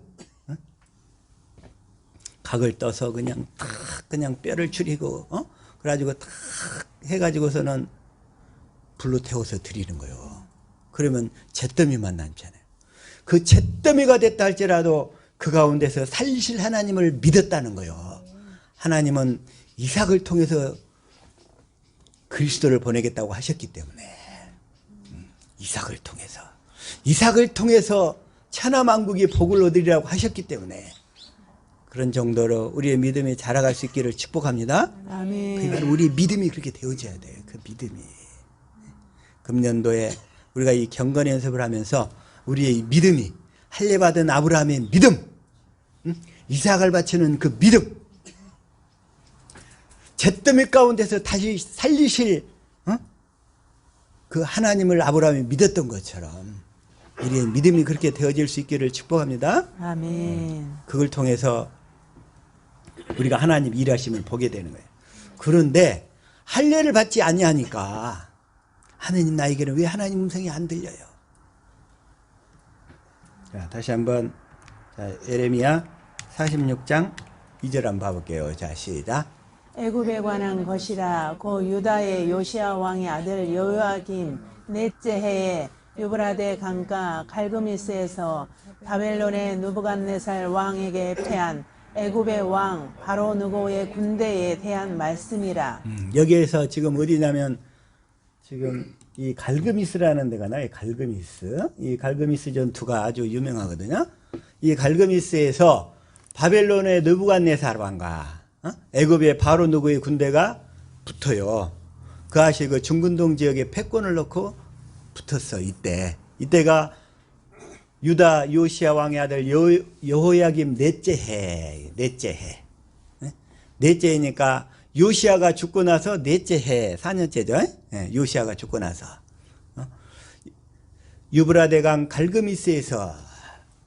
각을 떠서 그냥 뼈를 추리고 그래가지고 탁 해가지고서는 불로 태워서 드리는 거예요. 그러면 잿더미만 남잖아요. 그 잿더미가 됐다 할지라도 그 가운데서 살리실 하나님을 믿었다는 거예요. 하나님은 이삭을 통해서 그리스도를 보내겠다고 하셨기 때문에 이삭을 통해서 천하만국이 복을 얻으리라고 하셨기 때문에 그런 정도로 우리의 믿음이 자라갈 수 있기를 축복합니다. 아멘. 그러니까 우리 믿음이 그렇게 되어져야 돼요. 그 믿음이. 금년도에 우리가 이 경건 연습을 하면서 우리의 믿음이 할례받은 아브라함의 믿음, 이삭을 바치는 그 믿음, 잿더미 가운데서 다시 살리실 그 하나님을 아브라함이 믿었던 것처럼 우리의 믿음이 그렇게 되어질 수 있기를 축복합니다. 아멘. 그걸 통해서 우리가 하나님 일하심을 보게 되는 거예요. 그런데 할례를 받지 아니하니까 하나님 나에게는 왜 하나님 음성이 안 들려요? 자, 다시 한번 예레미야 46장 2절 한번 봐볼게요. 자, 시작. 애굽에 관한 것이라 고 유다의 요시야 왕의 아들 여호야김 넷째 해에 유브라데 강가 갈그미스에서 바벨론의 느부갓네살 왕에게 패한 애굽의 왕 바로 느고의 군대에 대한 말씀이라. 여기에서 지금 어디냐면 지금 이 갈그미스라는 데가 나요. 갈그미스. 이 갈그미스 전투가 아주 유명하거든요. 이 갈그미스에서 바벨론의 느부갓네살 왕과 애굽의 바로 느고의 군대가 붙어요. 그 아시 그 중근동 지역에 패권을 넣고 붙었어. 이때가 유다 요시야 왕의 아들 여호야김 넷째 해. 넷째 해니까 요시야가 죽고 나서 넷째 해. 4년째죠. 요시야가 죽고 나서. 유브라데강 갈그미스에서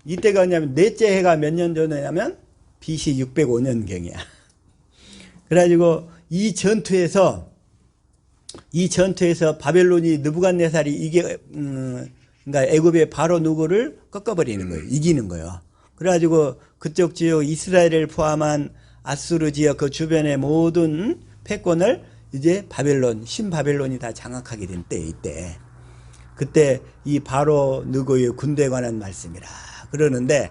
이때가 뭐냐면 넷째 해가 몇 년 전이냐면 BC 605년경이야. 그래가지고 이 전투에서 바벨론이 느부갓네살이 그러니까 애굽의 바로 누구를 꺾어버리는 거예요. 이기는 거예요. 그래가지고 그쪽 지역 이스라엘을 포함한 아수르 지역 그 주변의 모든 패권을 이제 신바벨론이 다 장악하게 된 때, 이때. 그때 이 바로 누구의 군대에 관한 말씀이라 그러는데,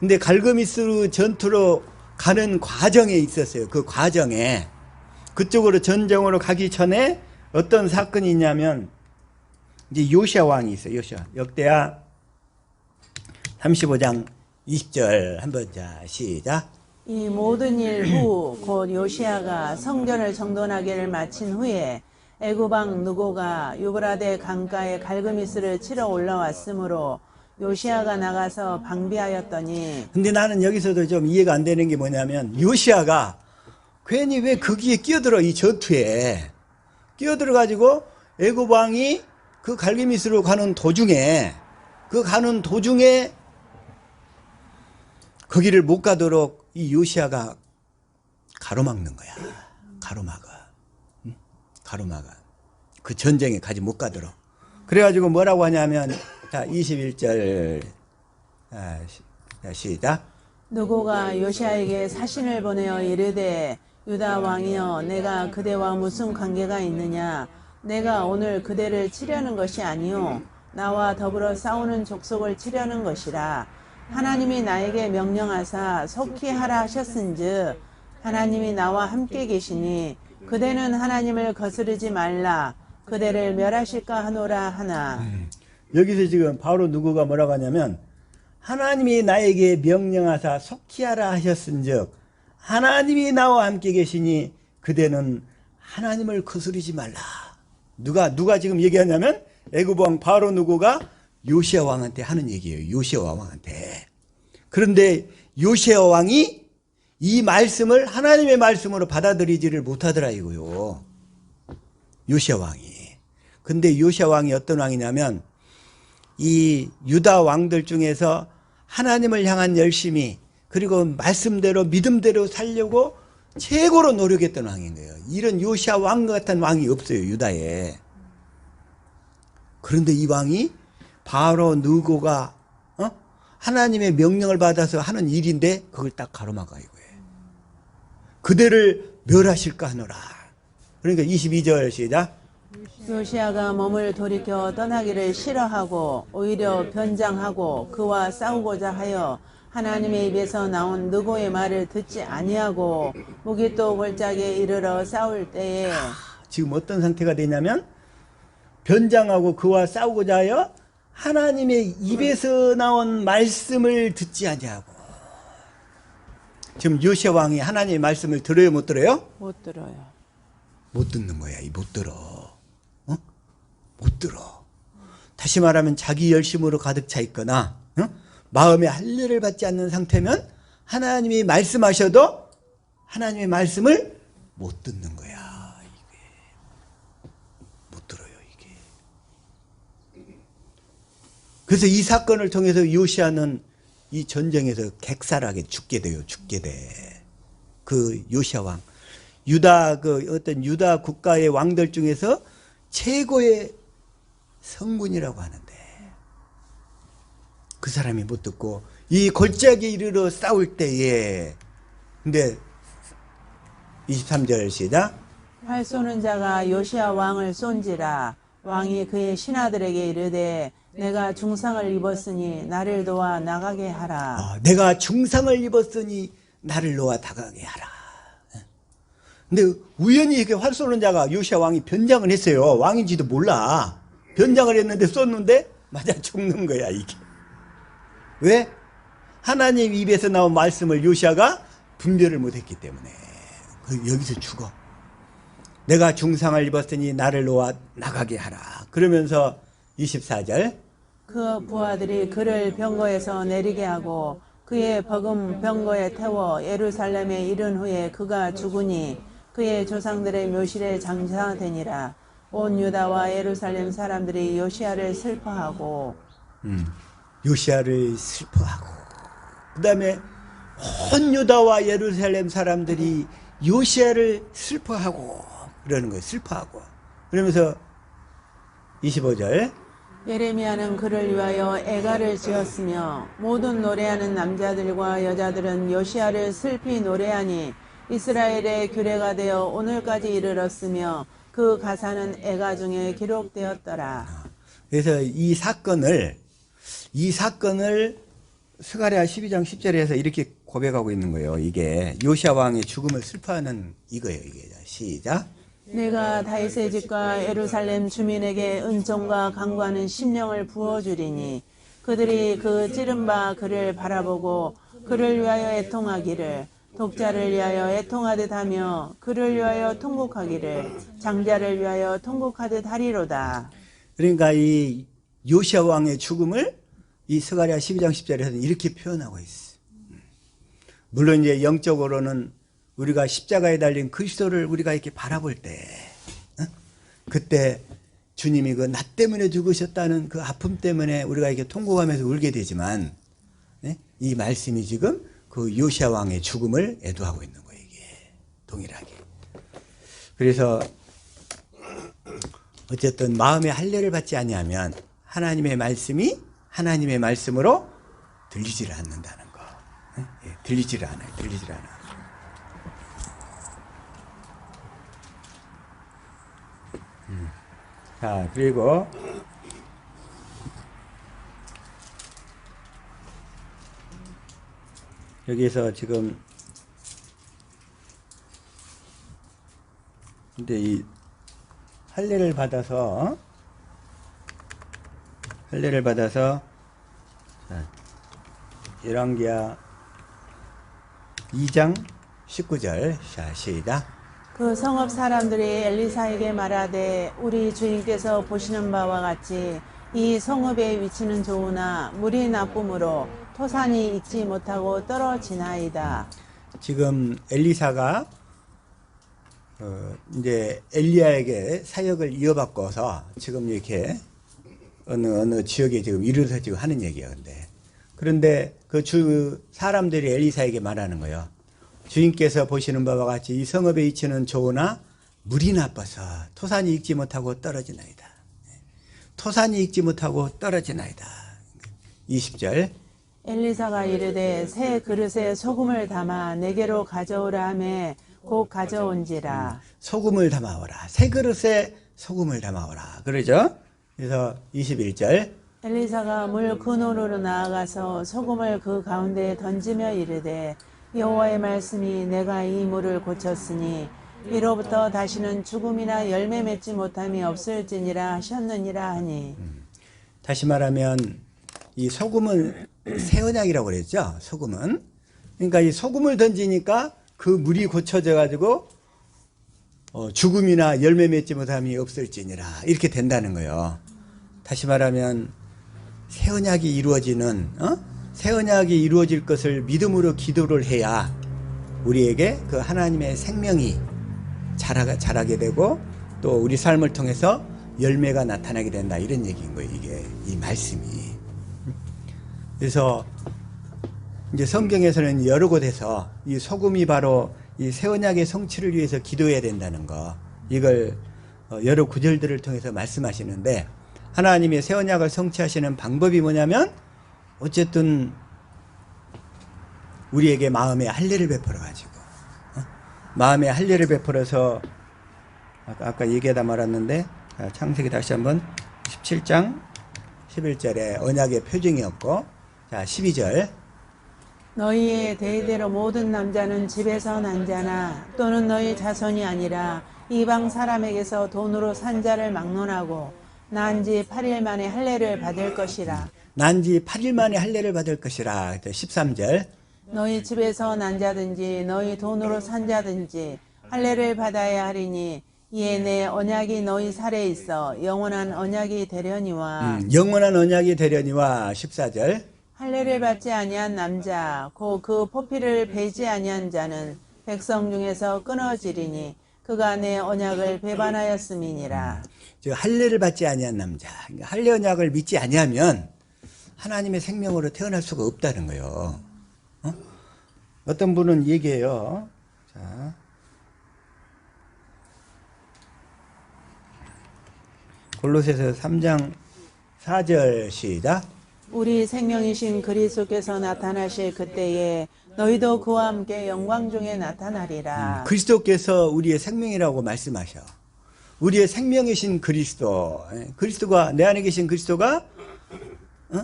근데 갈그미스 전투로 가는 과정에 있었어요. 그 과정에 그쪽으로 전쟁으로 가기 전에 어떤 사건이 있냐면 이제 요시야 왕이 있어요. 요시야 역대하 35장 20절 한번 자 시작. 이 모든 일 후 곧 요시야가 성전을 정돈하기를 마친 후에 애굽 왕 느고가 유브라데 강가에 갈그미스를 치러 올라왔으므로 요시야가 나가서 방비하였더니. 근데 나는 여기서도 좀 이해가 안 되는 게 뭐냐면 요시야가 괜히 왜 거기에 끼어들어. 이 전투에 끼어들어 가지고 애굽 왕이 그 갈그미스로 가는 도중에 거기를 못 가도록 이 요시야가 가로막는 거야. 가로막아. 그 전쟁에 가지 못 가도록. 그래가지고 뭐라고 하냐면 자 21절 시작. 느고가 요시야에게 사신을 보내어 이르되 유다 왕이여 내가 그대와 무슨 관계가 있느냐. 내가 오늘 그대를 치려는 것이 아니요 나와 더불어 싸우는 족속을 치려는 것이라. 하나님이 나에게 명령하사 속히 하라 하셨은즉 하나님이 나와 함께 계시니 그대는 하나님을 거스르지 말라. 그대를 멸하실까 하노라 하나. 여기서 지금 바로 누구가 뭐라고 하냐면 하나님이 나에게 명령하사 속히 하라 하셨은즉 하나님이 나와 함께 계시니 그대는 하나님을 거스르지 말라. 누가 지금 얘기하냐면 애굽 왕 바로 누구가 요시야 왕한테 하는 얘기예요. 요시야 왕한테. 그런데 요시야 왕이 이 말씀을 하나님의 말씀으로 받아들이지를 못하더라 이거요. 요시야 왕이. 근데 요시야 왕이 어떤 왕이냐면 이 유다 왕들 중에서 하나님을 향한 열심히 그리고 말씀대로 믿음대로 살려고 최고로 노력했던 왕인 거예요. 이런 요시야 왕 같은 왕이 없어요. 유다에. 그런데 이 왕이 바로 느고가 하나님의 명령을 받아서 하는 일인데 그걸 딱 가로막아 이거예요. 그대를 멸하실까 하노라. 그러니까 22절 시작. 요시야가 몸을 돌이켜 떠나기를 싫어하고 오히려 변장하고 그와 싸우고자 하여 하나님의 입에서 나온 느고의 말을 듣지 아니하고 무기또 골짜기에 이르러 싸울 때에. 지금 어떤 상태가 되냐면 변장하고 그와 싸우고자 하여 하나님의 입에서 나온 말씀을 듣지 아니하고. 지금 요시야 왕이 하나님의 말씀을 들어요 못 들어요? 못 들어요. 못 듣는 거야. 못 들어. 못 들어. 다시 말하면 자기 열심으로 가득 차 있거나 마음에 할례를 받지 않는 상태면 하나님이 말씀하셔도 하나님의 말씀을 못 듣는 거야. 이게 못 들어요. 이게. 그래서 이 사건을 통해서 요시야는 이 전쟁에서 객살하게 죽게 돼요. 죽게 돼. 그 요시야 왕. 유다 어떤 유다 국가의 왕들 중에서 최고의 성군이라고 하는데 그 사람이 못 듣고 이 골짜기에 이르러 싸울 때에 근데 23절 시작. 활 쏘는 자가 요시야 왕을 쏜지라. 왕이 그의 신하들에게 이르되 내가 중상을 입었으니 나를 도와 나가게 하라. 내가 중상을 입었으니 나를 놓아 다가게 하라. 근데 우연히 이렇게 활 쏘는 자가 요시야 왕이 변장을 했어요. 왕인지도 몰라. 변장을 했는데 쏘는데 맞아 죽는 거야 이게. 왜? 하나님 입에서 나온 말씀을 요시야가 분별을 못했기 때문에 여기서 죽어. 내가 중상을 입었으니 나를 놓아 나가게 하라. 그러면서 24절 그 부하들이 그를 병거에서 내리게 하고 그의 버금 병거에 태워 예루살렘에 이른 후에 그가 죽으니 그의 조상들의 묘실에 장사되니라. 온 유다와 예루살렘 사람들이 요시야를 슬퍼하고 요시야를 슬퍼하고 그 다음에 온 유다와 예루살렘 사람들이 요시야를 슬퍼하고 그러는 거예요. 슬퍼하고 그러면서 25절 예레미야는 그를 위하여 애가를 지었으며 모든 노래하는 남자들과 여자들은 요시야를 슬피 노래하니 이스라엘의 규례가 되어 오늘까지 이르렀으며 그 가사는 애가 중에 기록되었더라. 그래서 이 사건을 스가랴 12장 10절에서 이렇게 고백하고 있는 거예요. 이게 요시야 왕의 죽음을 슬퍼하는 이거예요. 이게 시작. 내가 다윗의 집과 예루살렘 주민에게 은총과 강구하는 심령을 부어주리니 그들이 그 찌른 바 그를 바라보고 그를 위하여 애통하기를 독자를 위하여 애통하듯 하며 그를 위하여 통곡하기를 장자를 위하여 통곡하듯 하리로다. 그러니까 이 요시야 왕의 죽음을 이 스가랴 12장 10절에서는 이렇게 표현하고 있어. 물론 이제 영적으로는 우리가 십자가에 달린 그리스도를 우리가 이렇게 바라볼 때 그때 주님이 그 나 때문에 죽으셨다는 그 아픔 때문에 우리가 이렇게 통곡하면서 울게 되지만 이 말씀이 지금 그 요시야 왕의 죽음을 애도하고 있는 거예요. 이게 동일하게. 그래서 어쨌든 마음의 할례를 받지 아니하면 하나님의 말씀이 하나님의 말씀으로 들리지를 않는다는 거. 들리지를 않아요. 들리지를 않아. 자, 그리고 여기서 지금 근데 이 할례를 받아서 자, 열왕기하 2장 19절 자 시작. 그 성읍 사람들이 엘리사에게 말하되 우리 주인께서 보시는 바와 같이 이 성읍의 위치는 좋으나 물이 나쁨으로 토산이 익지 못하고 떨어지나이다. 지금 엘리사가 이제 엘리야에게 사역을 이어받고서 지금 이렇게 어느 지역에 지금 이르러서 지금 하는 얘기야. 그런데 그 주 사람들이 엘리사에게 말하는 거예요. 주인께서 보시는 바와 같이 이 성읍의 위치는 좋으나 물이 나빠서 토산이 익지 못하고 떨어지나이다. 토산이 익지 못하고 떨어지나이다. 20절 엘리사가 이르되 새 그릇에 소금을 담아 내게로 가져오라 하매 곧 가져온지라. 소금을 담아오라. 새 그릇에 소금을 담아오라. 그러죠? 그래서 21절 엘리사가 물 근원으로 나아가서 소금을 그 가운데에 던지며 이르되 여호와의 말씀이 내가 이 물을 고쳤으니 이로부터 다시는 죽음이나 열매 맺지 못함이 없을지니라 하셨느니라 하니. 다시 말하면 이 소금은 새 언약이라고 그랬죠. 소금은 그러니까 이 소금을 던지니까 그 물이 고쳐져 가지고 죽음이나 열매 맺지 못함이 없을지니라 이렇게 된다는 거예요. 다시 말하면 새 언약이 이루어지는 새 언약이 이루어질 것을 믿음으로 기도를 해야 우리에게 그 하나님의 생명이 자라게 되고 또 우리 삶을 통해서 열매가 나타나게 된다 이런 얘기인 거예요. 이게 이 말씀이. 그래서 이제 성경에서는 여러 곳에서 이 소금이 바로 이 새 언약의 성취를 위해서 기도해야 된다는 거 이걸 여러 구절들을 통해서 말씀하시는데 하나님의 새 언약을 성취하시는 방법이 뭐냐면 어쨌든 우리에게 마음의 할례를 베풀어 가지고 마음의 할례를 베풀어서 아까 얘기하다 말았는데 창세기 다시 한번 17장 11절에 언약의 표징이었고 자 12절 너희의 대대로 모든 남자는 집에서 난 자나 또는 너희 자손이 아니라 이방 사람에게서 돈으로 산 자를 막론하고 난 지 8일 만에 할례를 받을 것이라. 난 지 8일 만에 할례를 받을 것이라. 13절. 너희 집에서 난 자든지 너희 돈으로 산 자든지 할례를 받아야 하리니 이에 내 언약이 너희 살에 있어 영원한 언약이 되려니와. 영원한 언약이 되려니와. 14절. 할례를 받지 아니한 남자 곧 그 포피를 베지 아니한 자는 백성 중에서 끊어지리니 그가 내 언약을 배반하였음이니라. 즉 할례를 받지 아니한 남자. 그러니까 할례 언약을 믿지 아니하면 하나님의 생명으로 태어날 수가 없다는 거예요. 어떤 분은 얘기해요. 자. 골로새서 3장 4절 시작. 우리 생명이신 그리스도께서 나타나실 그때에 너희도 그와 함께 영광 중에 나타나리라. 그리스도께서 우리의 생명이라고 말씀하셔. 우리의 생명이신 그리스도. 그리스도가 내 안에 계신 그리스도가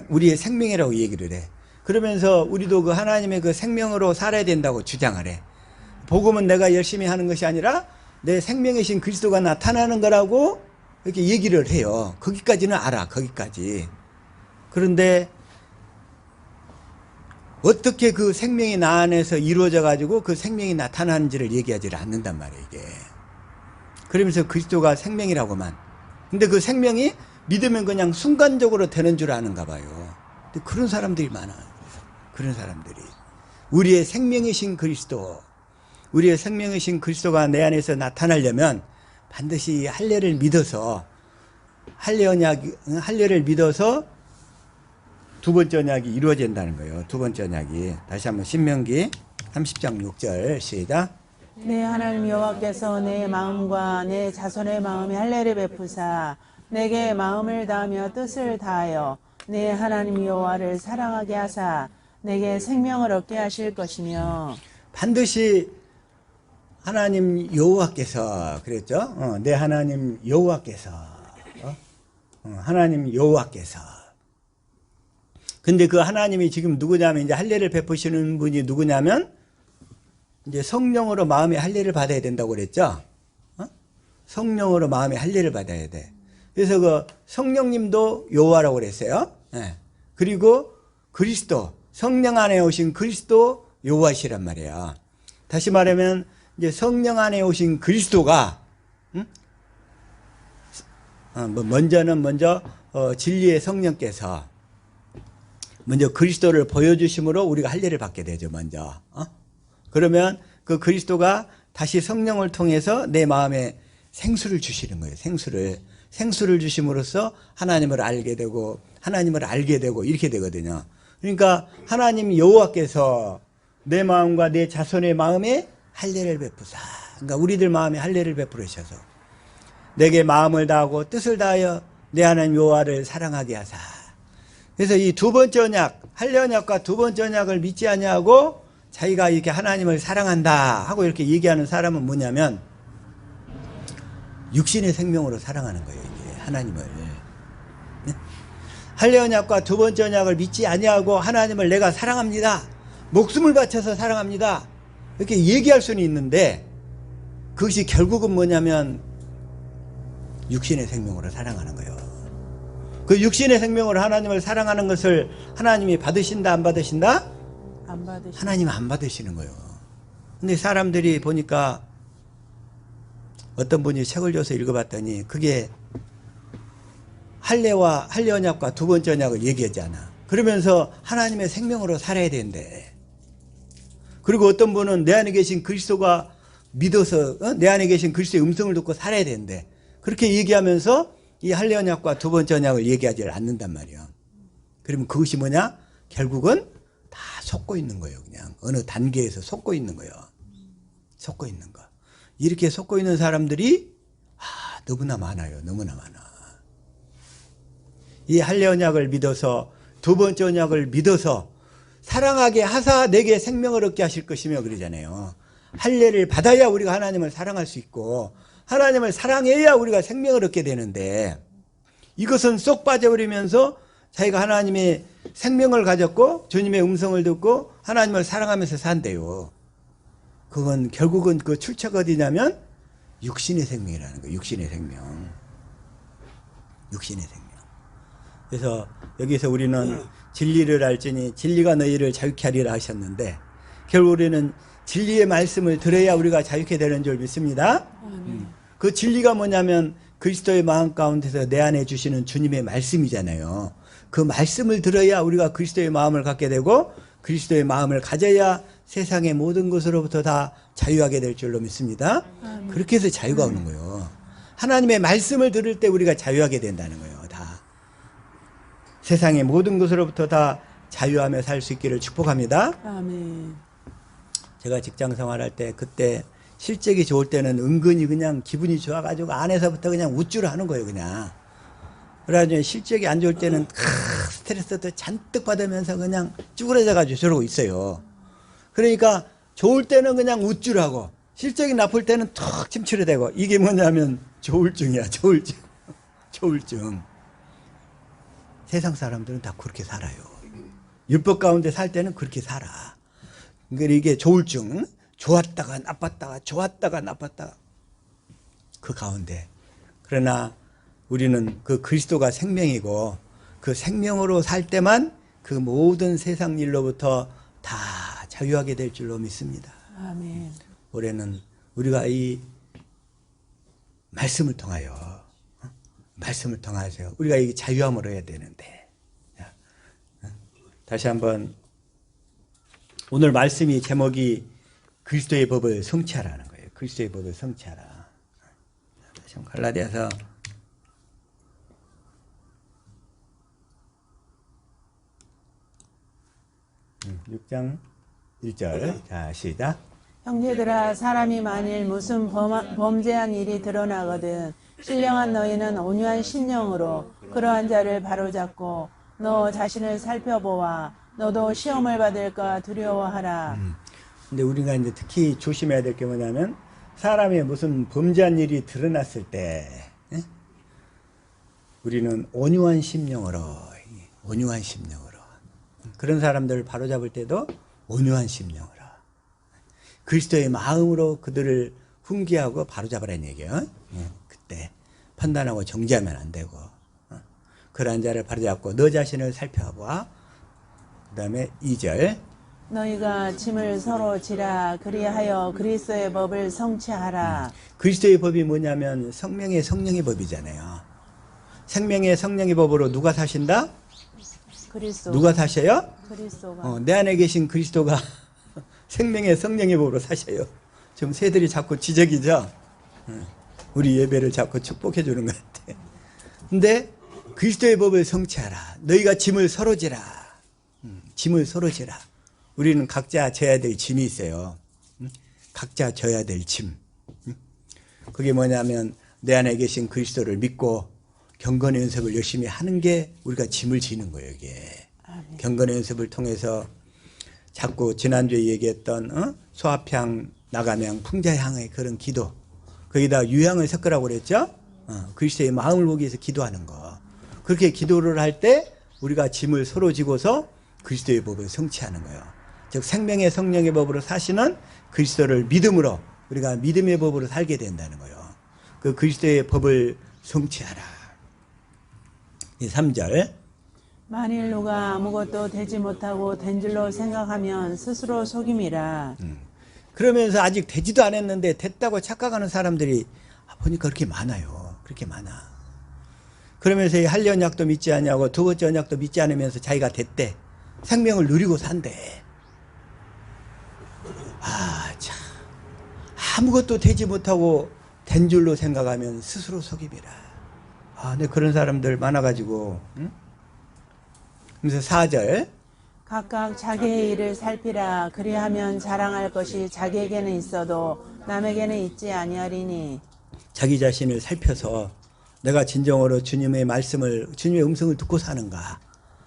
우리의 생명이라고 얘기를 해. 그러면서 우리도 그 하나님의 그 생명으로 살아야 된다고 주장을 해. 복음은 내가 열심히 하는 것이 아니라 내 생명이신 그리스도가 나타나는 거라고 이렇게 얘기를 해요. 거기까지는 알아. 거기까지. 그런데 어떻게 그 생명이 나 안에서 이루어져 가지고 그 생명이 나타나는지를 얘기하지 않는단 말이에요. 이게. 그러면서 그리스도가 생명이라고만. 근데 그 생명이 믿으면 그냥 순간적으로 되는 줄 아는가 봐요. 근데 그런 사람들이 많아. 그런 사람들이. 우리의 생명이신 그리스도, 우리의 생명이신 그리스도가 내 안에서 나타나려면 반드시 할례를 믿어서, 할례를 믿어서 두 번째 언약이 이루어진다는 거예요. 두 번째 언약이. 다시 한번 신명기 30장 6절 시작. 내 하나님 여호와께서 내 마음과 내 자손의 마음에 할례를 베푸사 내게 마음을 다하며 뜻을 다하여 내 하나님 여호와를 사랑하게 하사 내게 생명을 얻게 하실 것이며. 반드시 하나님 여호와께서 그랬죠. 내 하나님 여호와께서 하나님 여호와께서. 근데 그 하나님이 지금 누구냐면 이제 할례를 베푸시는 분이 누구냐면 이제 성령으로 마음의 할례를 받아야 된다고 그랬죠. 성령으로 마음의 할례를 받아야 돼. 그래서 그 성령님도 여호와라고 그랬어요. 네. 그리고 그리스도, 성령 안에 오신 그리스도 여호와시란 말이야. 다시 말하면 이제 성령 안에 오신 그리스도가 먼저 진리의 성령께서 먼저 그리스도를 보여주심으로 우리가 할례를 받게 되죠. 먼저. 그러면 그 그리스도가 다시 성령을 통해서 내 마음에 생수를 주시는 거예요. 생수를 주심으로써 하나님을 알게 되고 이렇게 되거든요. 그러니까 하나님 여호와께서 내 마음과 내 자손의 마음에 할례를 베푸사. 그러니까 우리들 마음에 할례를 베푸르셔서 내게 마음을 다하고 뜻을 다하여 내 하나님 여호와를 사랑하게 하사. 그래서 이 두 번째 언약, 할례 언약과 두 번째 언약을 믿지 아니하고 자기가 이렇게 하나님을 사랑한다 하고 이렇게 얘기하는 사람은 뭐냐면 육신의 생명으로 사랑하는 거예요. 이게 하나님을. 할례 언약과 두 번째 언약을 믿지 아니하고 하나님을 내가 사랑합니다. 목숨을 바쳐서 사랑합니다. 이렇게 얘기할 수는 있는데 그것이 결국은 뭐냐면 육신의 생명으로 사랑하는 거예요. 그 육신의 생명으로 하나님을 사랑하는 것을 하나님이 받으신다 안 받으신다? 안 받으시. 하나님은 안 받으시는 거예요. 근데 사람들이 보니까 어떤 분이 책을 줘서 읽어봤더니 그게 할례 언약과 두 번째 언약을 얘기하잖아. 그러면서 하나님의 생명으로 살아야 된대. 그리고 어떤 분은 내 안에 계신 그리스도가 믿어서 내 안에 계신 그리스도의 음성을 듣고 살아야 된대. 그렇게 얘기하면서 이 할례 언약과 두 번째 언약을 얘기하지 않는단 말이야. 그러면 그것이 뭐냐? 결국은 다 속고 있는 거예요. 그냥 어느 단계에서 속고 있는 거예요. 속고 있는 거. 이렇게 속고 있는 사람들이 너무나 많아요. 너무나 많아. 이 할례 언약을 믿어서 두 번째 언약을 믿어서 사랑하게 하사 내게 생명을 얻게 하실 것이며 그러잖아요. 할례를 받아야 우리가 하나님을 사랑할 수 있고 하나님을 사랑해야 우리가 생명을 얻게 되는데 이것은 쏙 빠져버리면서 자기가 하나님의 생명을 가졌고 주님의 음성을 듣고 하나님을 사랑하면서 산대요. 그건 결국은 그 출처가 어디냐면 육신의 생명이라는 거예요. 육신의 생명. 육신의 생명. 그래서 여기서 우리는 진리를 알지니 진리가 너희를 자유케 하리라 하셨는데 결국 우리는 진리의 말씀을 들어야 우리가 자유케 되는 줄 믿습니다. 그 진리가 뭐냐면 그리스도의 마음 가운데서 내 안에 주시는 주님의 말씀이잖아요. 그 말씀을 들어야 우리가 그리스도의 마음을 갖게 되고 그리스도의 마음을 가져야 세상의 모든 것으로부터 다 자유하게 될 줄로 믿습니다. 그렇게 해서 자유가 오는 거예요. 하나님의 말씀을 들을 때 우리가 자유하게 된다는 거예요. 다 세상의 모든 것으로부터 다 자유하며 살 수 있기를 축복합니다. 아멘. 제가 직장 생활할 때 그때 실적이 좋을 때는 은근히 그냥 기분이 좋아가지고 안에서부터 그냥 우쭐 하는 거예요. 그냥. 그래가지고 실적이 안 좋을 때는 스트레스도 잔뜩 받으면서 그냥 쭈그러져가지고 저러고 있어요. 그러니까 좋을 때는 그냥 우쭐하고 실적이 나쁠 때는 턱 침출해대고 이게 뭐냐면 조울증이야. 조울증. 조울증. 세상 사람들은 다 그렇게 살아요. 율법 가운데 살 때는 그렇게 살아. 그러니까 이게 조울증. 좋았다가 나빴다가 좋았다가 나빴다가 그 가운데. 그러나 우리는 그 그리스도가 생명이고 그 생명으로 살 때만 그 모든 세상 일로부터 다 자유하게 될 줄로 믿습니다. 아멘. 올해는 우리가 이 말씀을 통하여 말씀을 통하여 우리가 이 자유함을 얻어야 되는데 다시 한번 오늘 말씀이 제목이 그리스도의 법을 성취하라는 거예요. 그리스도의 법을 성취하라. 다시 한번 갈라디아서 6장 1절. 자, 시작. 형제들아, 사람이 만일 무슨 범죄한 일이 드러나거든 신령한 너희는 온유한 심령으로 그러한 자를 바로잡고 너 자신을 살펴보아 너도 시험을 받을까 두려워하라. 근데 우리가 이제 특히 조심해야 될 게 뭐냐면 사람의 무슨 범죄한 일이 드러났을 때 우리는 온유한 심령으로 그런 사람들을 바로잡을 때도 온유한 심령으로 그리스도의 마음으로 그들을 훈계하고 바로잡으라는 얘기예요. 그때 판단하고 정죄하면 안 되고 그러한 자를 바로잡고 너 자신을 살펴봐. 그 다음에 2절 너희가 짐을 서로 지라 그리하여 그리스도의 법을 성취하라. 그리스도의 법이 뭐냐면 성령의 법이잖아요. 생명의 성령의 법으로 누가 사신다? 그리스도. 누가 사셔요? 그리스도가. 내 안에 계신 그리스도가 생명의 성령의 법으로 사셔요. 지금 새들이 자꾸 지적이죠? 우리 예배를 자꾸 축복해 주는 것 같아. 근데 그리스도의 법을 성취하라. 너희가 짐을 서로 지라. 짐을 서로 지라. 우리는 각자 져야 될 짐이 있어요. 각자 져야 될 짐. 그게 뭐냐면 내 안에 계신 그리스도를 믿고 경건의 연습을 열심히 하는 게 우리가 짐을 지는 거예요. 이게. 아멘. 경건의 연습을 통해서 자꾸 지난주에 얘기했던 소합향 나가면 풍자향의 그런 기도 거기다 유향을 섞으라고 그랬죠. 그리스도의 마음을 보기 위해서 기도하는 거. 그렇게 기도를 할 때 우리가 짐을 서로 지고서 그리스도의 법을 성취하는 거예요. 즉 생명의 성령의 법으로 사시는 그리스도를 믿음으로 우리가 믿음의 법으로 살게 된다는 거예요. 그 그리스도의 법을 성취하라. 3절 만일 누가 아무것도 되지 못하고 된 줄로 생각하면 스스로 속임이라. 그러면서 아직 되지도 않았는데 됐다고 착각하는 사람들이 보니까 그렇게 많아요. 그렇게 많아. 그러면서 할 언약도 믿지 않냐고 두 번째 언약도 믿지 않으면서 자기가 됐대. 생명을 누리고 산대. 참. 아무것도 되지 못하고 된 줄로 생각하면 스스로 속임이라. 근데 그런 사람들 많아가지고. 그래서 4절. 각각 자기의 일을 살피라. 그리하면 자랑할 것이 자기에게는 있어도 남에게는 있지 아니하리니. 자기 자신을 살펴서 내가 진정으로 주님의 말씀을 주님의 음성을 듣고 사는가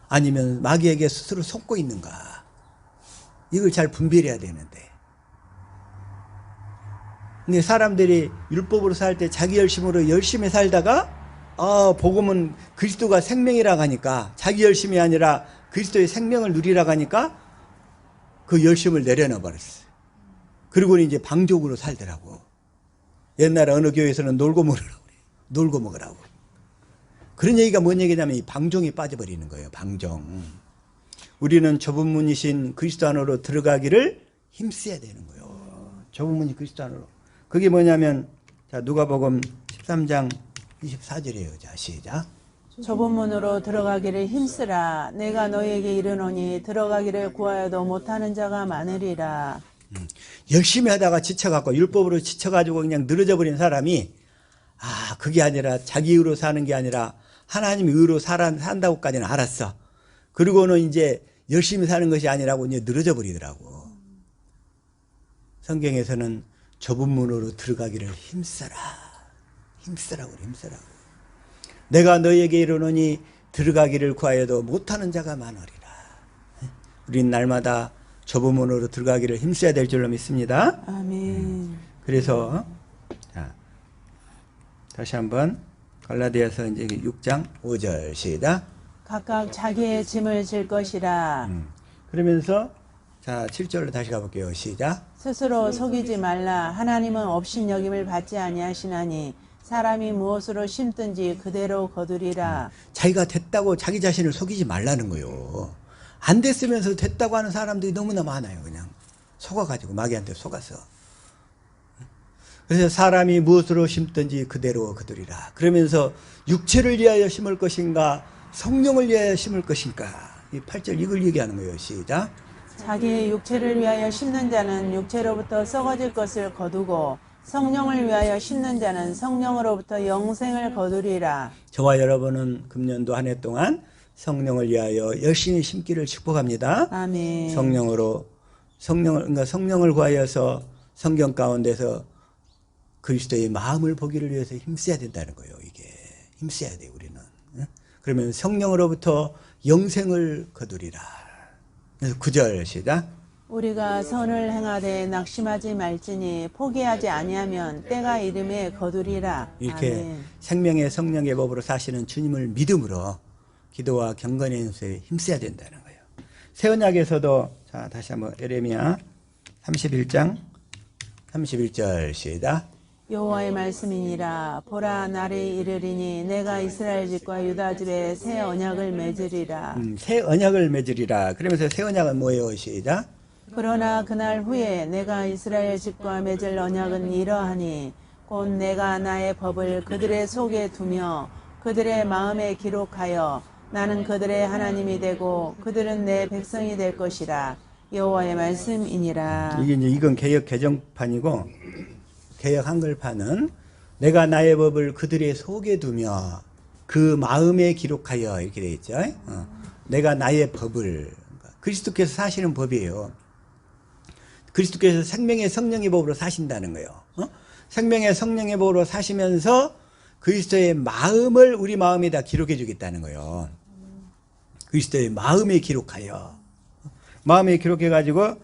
아니면 마귀에게 스스로 속고 있는가 이걸 잘 분별해야 되는데 근데 사람들이 율법으로 살 때 자기 열심으로 열심히 살다가 복음은 그리스도가 생명이라고 하니까 자기 열심이 아니라 그리스도의 생명을 누리라고 하니까 그 열심을 내려놔 버렸어요. 그리고 이제 방종으로 살더라고. 옛날에 어느 교회에서는 놀고 먹으라고 그래요. 놀고 먹으라고. 그런 얘기가 뭔 얘기냐면 이 방종이 빠져버리는 거예요. 방종. 우리는 좁은 문이신 그리스도 안으로 들어가기를 힘써야 되는 거예요. 좁은 문이 그리스도 안으로. 그게 뭐냐면 자 누가복음 13장 24절이에요. 자 시작. 좁은 문으로 들어가기를 힘쓰라. 내가 너에게 이르노니 들어가기를 구하여도 못하는 자가 많으리라. 열심히 하다가 지쳐갖고 율법으로 지쳐가지고 그냥 늘어져 버린 사람이 그게 아니라 자기 의로 사는 게 아니라 하나님 의로 산다고까지는 알았어. 그리고는 이제 열심히 사는 것이 아니라고 이제 늘어져 버리더라고. 성경에서는 좁은 문으로 들어가기를 힘써라. 힘쓰라고 그래, 힘쓰라고. 내가 너에게 이르노니 들어가기를 구하여도 못하는 자가 많으리라. 우린 날마다 좁은 문으로 들어가기를 힘써야 될 줄로 믿습니다. 아멘. 그래서 자, 다시 한번 갈라디아서 이제 6장 5절 시작. 각각 자기의 짐을 질 것이라. 그러면서 자 7절로 다시 가볼게요. 시작. 스스로 속이지 말라. 하나님은 업신여김을 받지 아니하시나니 사람이 무엇으로 심든지 그대로 거두리라. 자기가 됐다고 자기 자신을 속이지 말라는 거요. 안 됐으면서 됐다고 하는 사람들이 너무나 많아요. 그냥 속아가지고 마귀한테 속아서. 그래서 사람이 무엇으로 심든지 그대로 거두리라. 그러면서 육체를 위하여 심을 것인가 성령을 위하여 심을 것인가. 이 8절 이걸 얘기하는 거예요. 시작. 자기의 육체를 위하여 심는 자는 육체로부터 썩어질 것을 거두고 성령을 위하여 심는 자는 성령으로부터 영생을 거두리라. 저와 여러분은 금년도 한 해 동안 성령을 위하여 열심히 심기를 축복합니다. 아멘. 그러니까 성령을 구하여서 성경 가운데서 그리스도의 마음을 보기를 위해서 힘써야 된다는 거예요. 이게 힘써야 돼 우리는. 그러면 성령으로부터 영생을 거두리라. 그래서 9절 시작. 우리가 선을 행하되 낙심하지 말지니 포기하지 아니하면 때가 이름에 거두리라. 이렇게 아멘. 생명의 성령의 법으로 사시는 주님을 믿음으로 기도와 경건의 연수에 힘써야 된다는 거예요. 새 언약에서도 자 다시 한번 예레미야 31장 31절 시작. 여호와의 말씀이니라. 보라 날이 이르리니 내가 이스라엘 집과 유다 집에 새 언약을 맺으리라. 새 언약을 맺으리라. 그러면서 새 언약은 뭐예요? 시작. 그러나 그날 후에 내가 이스라엘 집과 맺을 언약은 이러하니 곧 내가 나의 법을 그들의 속에 두며 그들의 마음에 기록하여 나는 그들의 하나님이 되고 그들은 내 백성이 될 것이라. 여호와의 말씀이니라. 이건 개역 개정판이고 개역 한글판은 내가 나의 법을 그들의 속에 두며 그 마음에 기록하여 이렇게 되어 있죠. 내가 나의 법을 그리스도께서 사시는 법이에요. 그리스도께서 생명의 성령의 법으로 사신다는 거예요. 생명의 성령의 법으로 사시면서 그리스도의 마음을 우리 마음에다 기록해 주겠다는 거예요. 그리스도의 마음에 기록하여. 마음에 기록해 가지고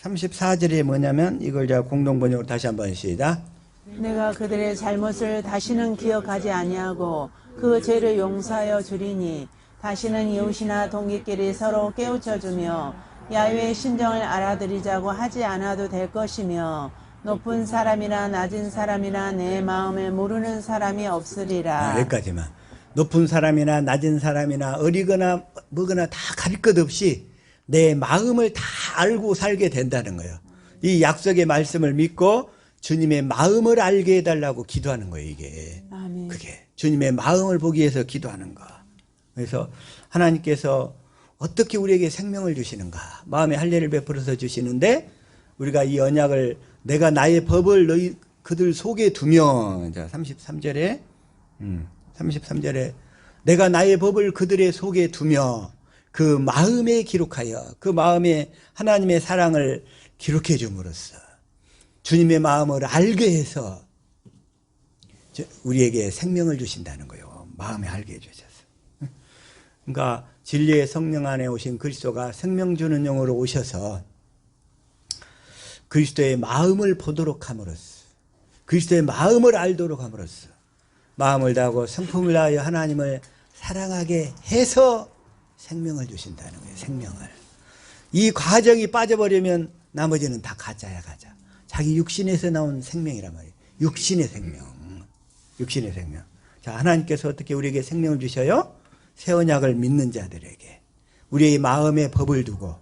34절에 뭐냐면 이걸 제가 공동번역으로 다시 한번 시작. 내가 그들의 잘못을 다시는 기억하지 아니하고 그 죄를 용서하여 주리니 다시는 이웃이나 동기끼리 서로 깨우쳐 주며 야훼의 심정을 알아들이자고 하지 않아도 될 것이며 높은 사람이나 낮은 사람이나 내 마음을 모르는 사람이 없으리라. 여기까지만. 높은 사람이나 낮은 사람이나 어리거나 뭐거나 다 가릴 것 없이 내 마음을 다 알고 살게 된다는 거예요. 이 약속의 말씀을 믿고 주님의 마음을 알게 해달라고 기도하는 거예요. 이게. 아멘. 그게 주님의 마음을 보기 위해서 기도하는 거. 그래서 하나님께서 어떻게 우리에게 생명을 주시는가. 마음의 할례를 베풀어서 주시는데 우리가 이 언약을 내가 나의 법을 너희 그들 속에 두며 33절에 내가 나의 법을 그들의 속에 두며 그 마음에 기록하여 그 마음에 하나님의 사랑을 기록해 줌으로써 주님의 마음을 알게 해서 우리에게 생명을 주신다는 거예요. 마음에 알게 해주셔서. 그러니까 진리의 성령 안에 오신 그리스도가 생명 주는 영으로 오셔서 그리스도의 마음을 보도록 함으로써 그리스도의 마음을 알도록 함으로써 마음을 다하고 성품을 다하여 하나님을 사랑하게 해서 생명을 주신다는 거예요. 생명을. 이 과정이 빠져버리면 나머지는 다 가짜야, 가짜. 자기 육신에서 나온 생명이란 말이에요. 육신의 생명. 육신의 생명. 자, 하나님께서 어떻게 우리에게 생명을 주셔요? 새 언약을 믿는 자들에게. 우리의 마음에 법을 두고,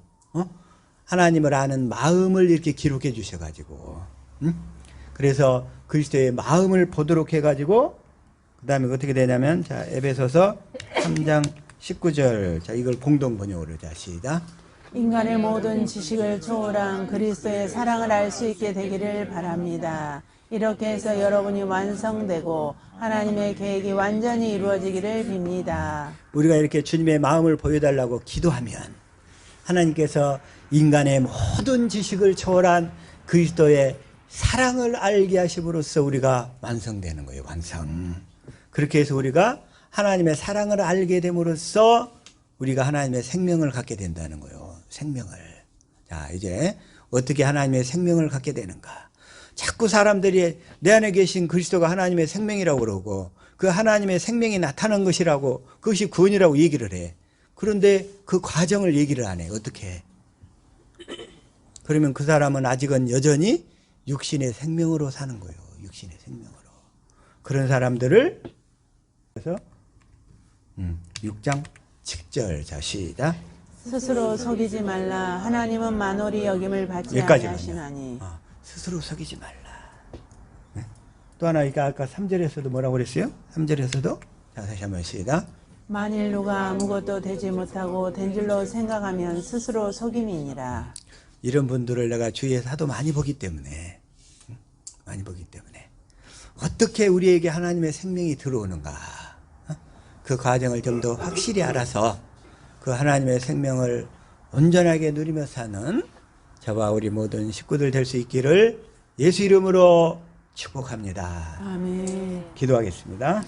하나님을 아는 마음을 이렇게 기록해 주셔가지고, 그래서 그리스도의 마음을 보도록 해가지고, 그 다음에 어떻게 되냐면, 자, 에베소서 3장 19절. 자, 이걸 공동 번역으로 자, 시작. 인간의 모든 지식을 초월한 그리스도의 사랑을 알 수 있게 되기를 바랍니다. 이렇게 해서 여러분이 완성되고 하나님의 계획이 완전히 이루어지기를 빕니다. 우리가 이렇게 주님의 마음을 보여달라고 기도하면 하나님께서 인간의 모든 지식을 초월한 그리스도의 사랑을 알게 하심으로써 우리가 완성되는 거예요. 완성. 그렇게 해서 우리가 하나님의 사랑을 알게 됨으로써 우리가 하나님의 생명을 갖게 된다는 거예요. 생명을. 자, 이제 어떻게 하나님의 생명을 갖게 되는가? 자꾸 사람들이 내 안에 계신 그리스도가 하나님의 생명이라고 그러고 그 하나님의 생명이 나타난 것이라고 그것이 구원이라고 얘기를 해. 그런데 그 과정을 얘기를 안 해. 어떻게 해? 그러면 그 사람은 아직은 여전히 육신의 생명으로 사는 거예요. 육신의 생명으로. 그런 사람들을 그래서 6장 7절. 자, 시작. 스스로 속이지 말라. 하나님은 만홀히 여김을 받지 여기까지만요. 아니하시나니. 스스로 속이지 말라. 네? 또 하나, 아까 3절에서도 뭐라고 그랬어요? 3절에서도? 자, 다시 한번 시작. 만일 누가 아무것도 되지 못하고 된 줄로 생각하면 스스로 속임이니라. 이런 분들을 내가 주위에서 하도 많이 보기 때문에, 많이 보기 때문에 어떻게 우리에게 하나님의 생명이 들어오는가, 그 과정을 좀 더 확실히 알아서 그 하나님의 생명을 온전하게 누리며 사는 저와 우리 모든 식구들 될 수 있기를 예수 이름으로 축복합니다. 아멘. 기도하겠습니다.